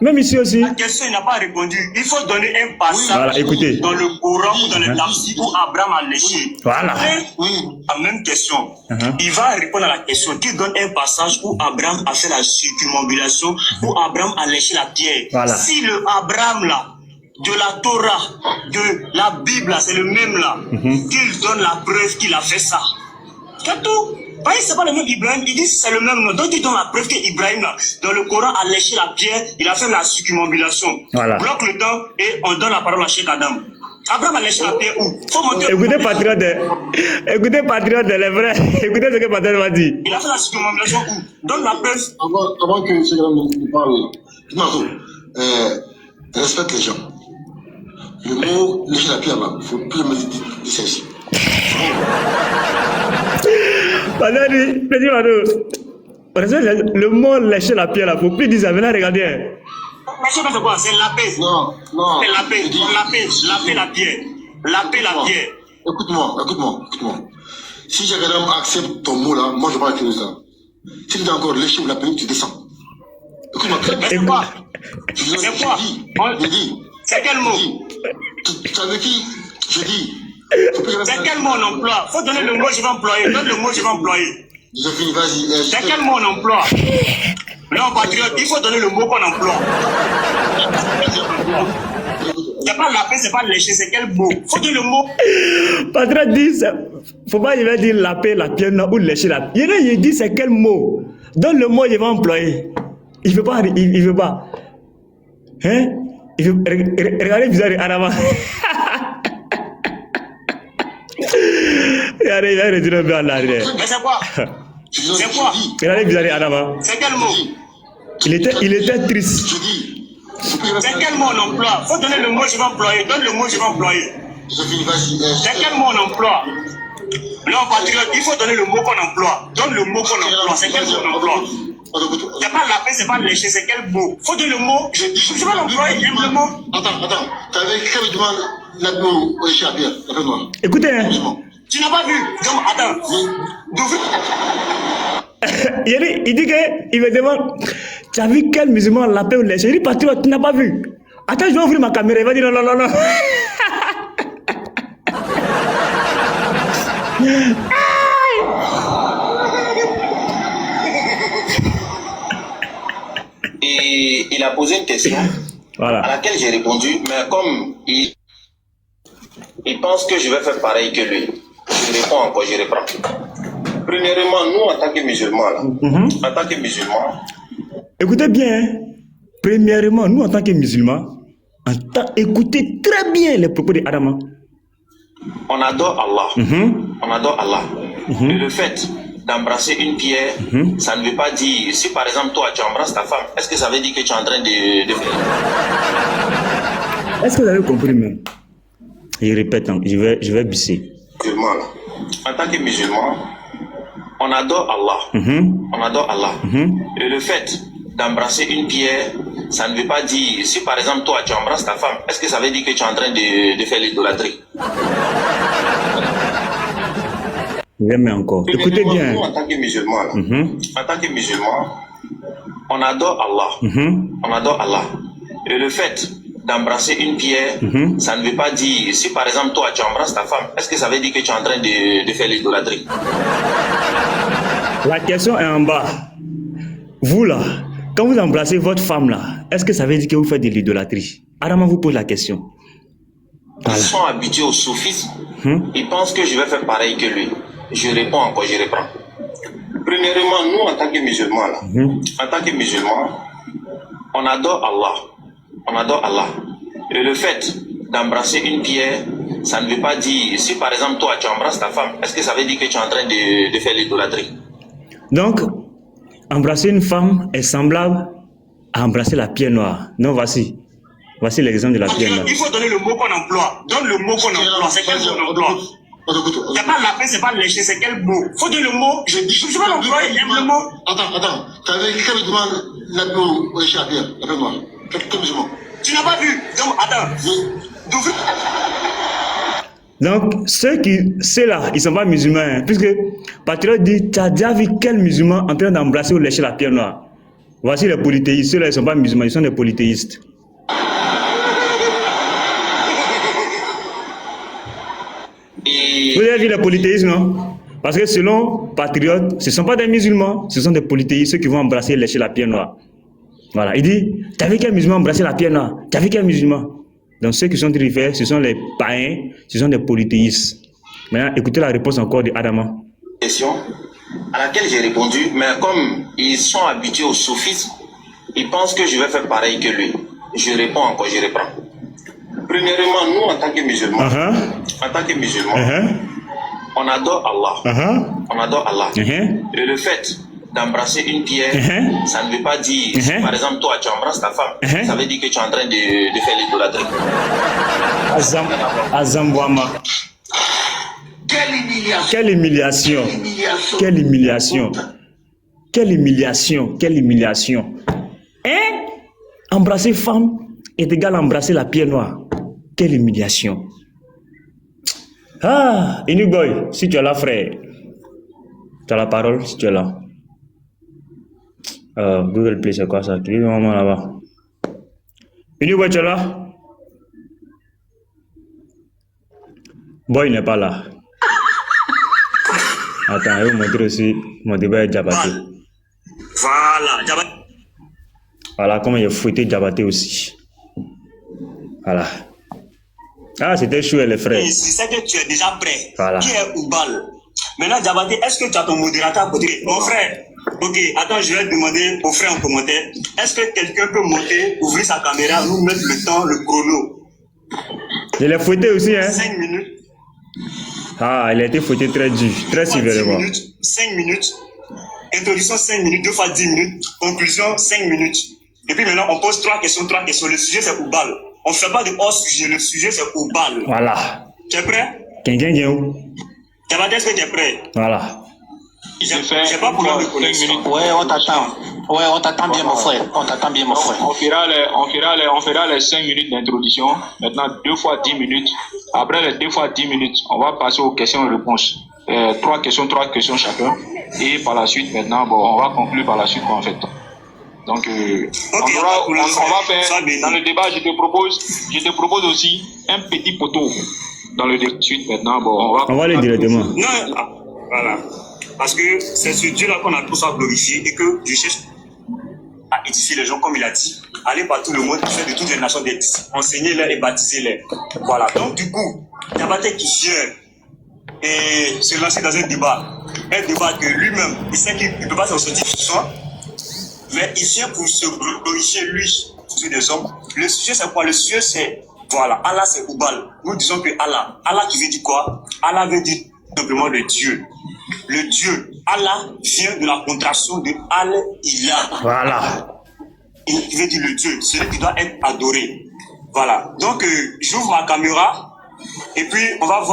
Même ici aussi. La question, il n'a pas répondu. Il faut donner un passage voilà, écoutez. dans le Coran ou dans le Tafsir où Abraham a léché. Voilà. La même question. Il va répondre à la question. Tu donnes un passage où Abraham a fait la circumambulation, où Abraham a léché la pierre. Voilà. Si le Abraham là, de la Torah, de la Bible là, c'est le même là, qu'il donne la preuve qu'il a fait ça. C'est tout. Voyez, c'est pas le même Ibrahim, ils disent c'est le même nom. Donc ils donnent la preuve qu'Ibrahim, dans le Coran, a léché la pierre, il a fait la circumambulation. Voilà. Bloque le temps et on donne la parole à Cheikh Adam. Abraham a léché la pierre où? Faut monter. Écoutez, patriote, les vrais. Écoutez ce que patriote va dire. Il a fait la circumambulation où? Donne la preuve. Avant que Cheikh Adam nous parle, respecte les gens. Le mot lécher la pierre là, il faut plus le dire celle-ci. Le mot lécher la pierre là, faut plus dire ça. Venez regarder. C'est quoi? C'est laper. Non. C'est laper. Laper la pierre. Laper la pierre. Écoute-moi. Si Cheikh Adam accepte ton mot là, moi je parle que de ça. Si tu dis encore lécher ou la pierre, tu descends. Écoute-moi. C'est quoi? C'est quoi? Je dis. C'est quel mot? Tu savais qui? Je dis. C'est quel mot on emploie? Faut donner le mot que je vais employer. Donne le mot que je vais employer. Je finis, vas-y. C'est quel mot on emploie? Non, patriote, il faut donner le mot qu'on emploie. C'est pas laper, c'est pas lécher, c'est quel mot? Faut donner le mot. Patriote dit, faut pas il va dire laper la pierre ou lécher la pierre. Il dit c'est quel mot? Donne le mot, il va employer. Il veut pas. Hein? Regardez bizarre Adama. Regardez, il va retirer un peu en arrière. Mais c'est quoi? C'est quoi? Regardez bizarre Adama. C'est quel mot? Il était triste. Je dis. C'est quel mot on emploie? Faut donner le mot que je vais employer. Donne le mot que je vais employer. Je finis, vas-y. C'est quel mot on emploie? Non, patriote, il faut donner le mot qu'on emploie. Donne le mot qu'on emploie. C'est quel mot on emploie? C'est pas la paix, c'est pas lécher, c'est quel mot? Faut dire le mot, je vais l'employer humblement. Attends. T'avais quel demande la Bible au Échappé, la paix noire? Écoutez, hein. Tu n'as pas vu? Donc, attends. Il dit qu'il me demande, tu as vu quel musulman la paix ou lécher? Il dit, patriote, tu n'as pas vu. Attends, je vais ouvrir ma caméra. Il va dire non. Et il a posé une question Voilà. à laquelle j'ai répondu, mais comme il pense que je vais faire pareil que lui, je réponds encore, je reprends. Premièrement, nous en tant que musulmans, en tant que musulmans, Écoutez bien, hein. Premièrement, nous en tant que musulmans, écoutez très bien les propos d'Adama. on adore Allah. On adore Allah. Et le fait d'embrasser une pierre, ça ne veut pas dire, si par exemple toi tu embrasses ta femme, est-ce que ça veut dire que tu es en train de faire? Est-ce que vous avez compris même? Je répète, hein, je vais bisser. Musulman, là. En tant que musulman, on adore Allah. On adore Allah. Et le fait d'embrasser une pierre, ça ne veut pas dire, si par exemple toi tu embrasses ta femme, est-ce que ça veut dire que tu es en train de faire l'idolâtrie? Je vais mettre encore. Écoutez bien. Nous, en tant que musulmans, là, en tant que musulmans, on adore Allah. On adore Allah. Et le fait d'embrasser une pierre, ça ne veut pas dire, si par exemple toi tu embrasses ta femme, est-ce que ça veut dire que tu es en train de faire l'idolâtrie? La question est en bas. Vous là, quand vous embrassez votre femme là, est-ce que ça veut dire que vous faites de l'idolâtrie? Adama vous pose la question. Ils sont habitués au soufisme. Ils pensent que je vais faire pareil que lui. Je réponds encore, je reprends. Premièrement, nous en tant que musulmans, là, en tant que musulmans, on adore Allah. On adore Allah. Et le fait d'embrasser une pierre, ça ne veut pas dire, si par exemple toi tu embrasses ta femme, est-ce que ça veut dire que tu es en train de faire l'idolâtrie? Donc, embrasser une femme est semblable à embrasser la pierre noire. Non, voici l'exemple de la pierre noire. Il faut donner le mot qu'on emploie. Donne le mot qu'on emploie. C'est quel mot qu'on emploie? C'est pas la paix, c'est pas lécher, c'est quel mot? Faut dire le mot, je vais l'employer humblement. Attends. T'avais quel demande la Bible au Échappé, la paix noire? Quel musulman? Tu n'as pas vu? Donc, attends. Donc, ceux-là, ils ne sont pas musulmans, hein, puisque Patriote dit, tu as déjà vu quel musulman en train d'embrasser ou lécher la pierre noire? Voici les polythéistes. Ceux-là, ils ne sont pas musulmans, ils sont des polythéistes. Vous avez vu les polythéistes, non? Parce que selon Patriote, ce ne sont pas des musulmans, ce sont des polythéistes, ceux qui vont embrasser et lécher la pierre noire. Voilà, il dit, tu as vu quel musulman embrasser la pierre noire? Tu as vu quel musulman? Donc ceux qui sont trifères, ce sont les païens, ce sont des polythéistes. Maintenant, écoutez la réponse encore de Adama. Question à laquelle j'ai répondu, mais comme ils sont habitués au soufisme, ils pensent que je vais faire pareil que lui. Je réponds encore, je reprends. Premièrement, nous en tant que musulmans, on adore Allah. On adore Allah. Et le fait d'embrasser une pierre, ça ne veut pas dire, si par exemple toi tu embrasses ta femme, ça veut dire que tu es en train de faire l'idolâtrie. Azambouama. Quelle humiliation! Quelle humiliation! Quelle humiliation! Quelle humiliation! Hein? Embrasser femme est égal à embrasser la pierre noire. Quelle humiliation! Ah, Inuboy, si tu es là, frère, tu as la parole si tu es là. Google Play, c'est quoi ça? Tu es vraiment là-bas. Inuboy, tu es là? Boy n'est pas là. Attends, je vais vous montrer aussi mon débat est Diabaté. Voilà, Diabaté. Voilà comment il a fouetté Diabaté aussi. Voilà. Ah, c'était chouette les frères. Je sais que tu es déjà prêt. Voilà. Qui est Oubal? Maintenant, Diabaté, est-ce que tu as ton modérateur à côté? Mon frère. Ok, attends, je vais demander au frère en commentaire. Est-ce que quelqu'un peut monter, ouvrir sa caméra, nous mettre le temps, le chrono? Je l'ai fouetté aussi, hein? 5 minutes. Ah, il a été fouetté très dur, très sévèrement. 5 minutes. Introduction 5 minutes, 2 fois 10 minutes. Conclusion 5 minutes. Et puis maintenant, on pose 3 questions. Le sujet, c'est Oubal. On ne fait pas de hors-sujet. Le sujet, c'est Oubal. Voilà. Tu es prêt? Quelqu'un qui est où? Diabaté, est-ce que tu es prêt? Voilà. J'ai pas problème de connexion. Ouais, on t'attend. Ouais, on t'attend bien, mon frère. On t'attend bien, mon frère. On fera les 5 minutes d'introduction. Maintenant, 2 fois 10 minutes. Après les 2 fois 10 minutes, on va passer aux questions-réponses. 3 questions chacun. Et par la suite, maintenant, on va conclure par la suite, en fait. Donc, on va faire, dans le débat, je te propose aussi un petit poteau. Dans le débat, suite, maintenant, on va aller directement. Non, voilà. Parce que c'est ce Dieu-là qu'on a tous à glorifier et que Dieu cherche à édifier les gens, comme il a dit. Aller par tout le monde, faire de toutes les nations des disciples, enseigner-les et baptiser-les. Voilà. Donc, du coup, Diabaté qui vient et se lancer dans un débat que lui-même, il sait qu'il ne peut pas s'en sortir ce soir, mais il vient pour se glorifier, lui, sur des hommes. Le sujet, c'est quoi? Le sujet, c'est, voilà, Allah, c'est Oubal. Nous disons que Allah qui veut dire quoi? Allah veut dire simplement le Dieu. Le Dieu, Allah, vient de la contraction de Al-Ilah. Voilà. Il veut dire le Dieu, celui qui doit être adoré. Voilà. Donc, j'ouvre ma caméra et puis on va voir.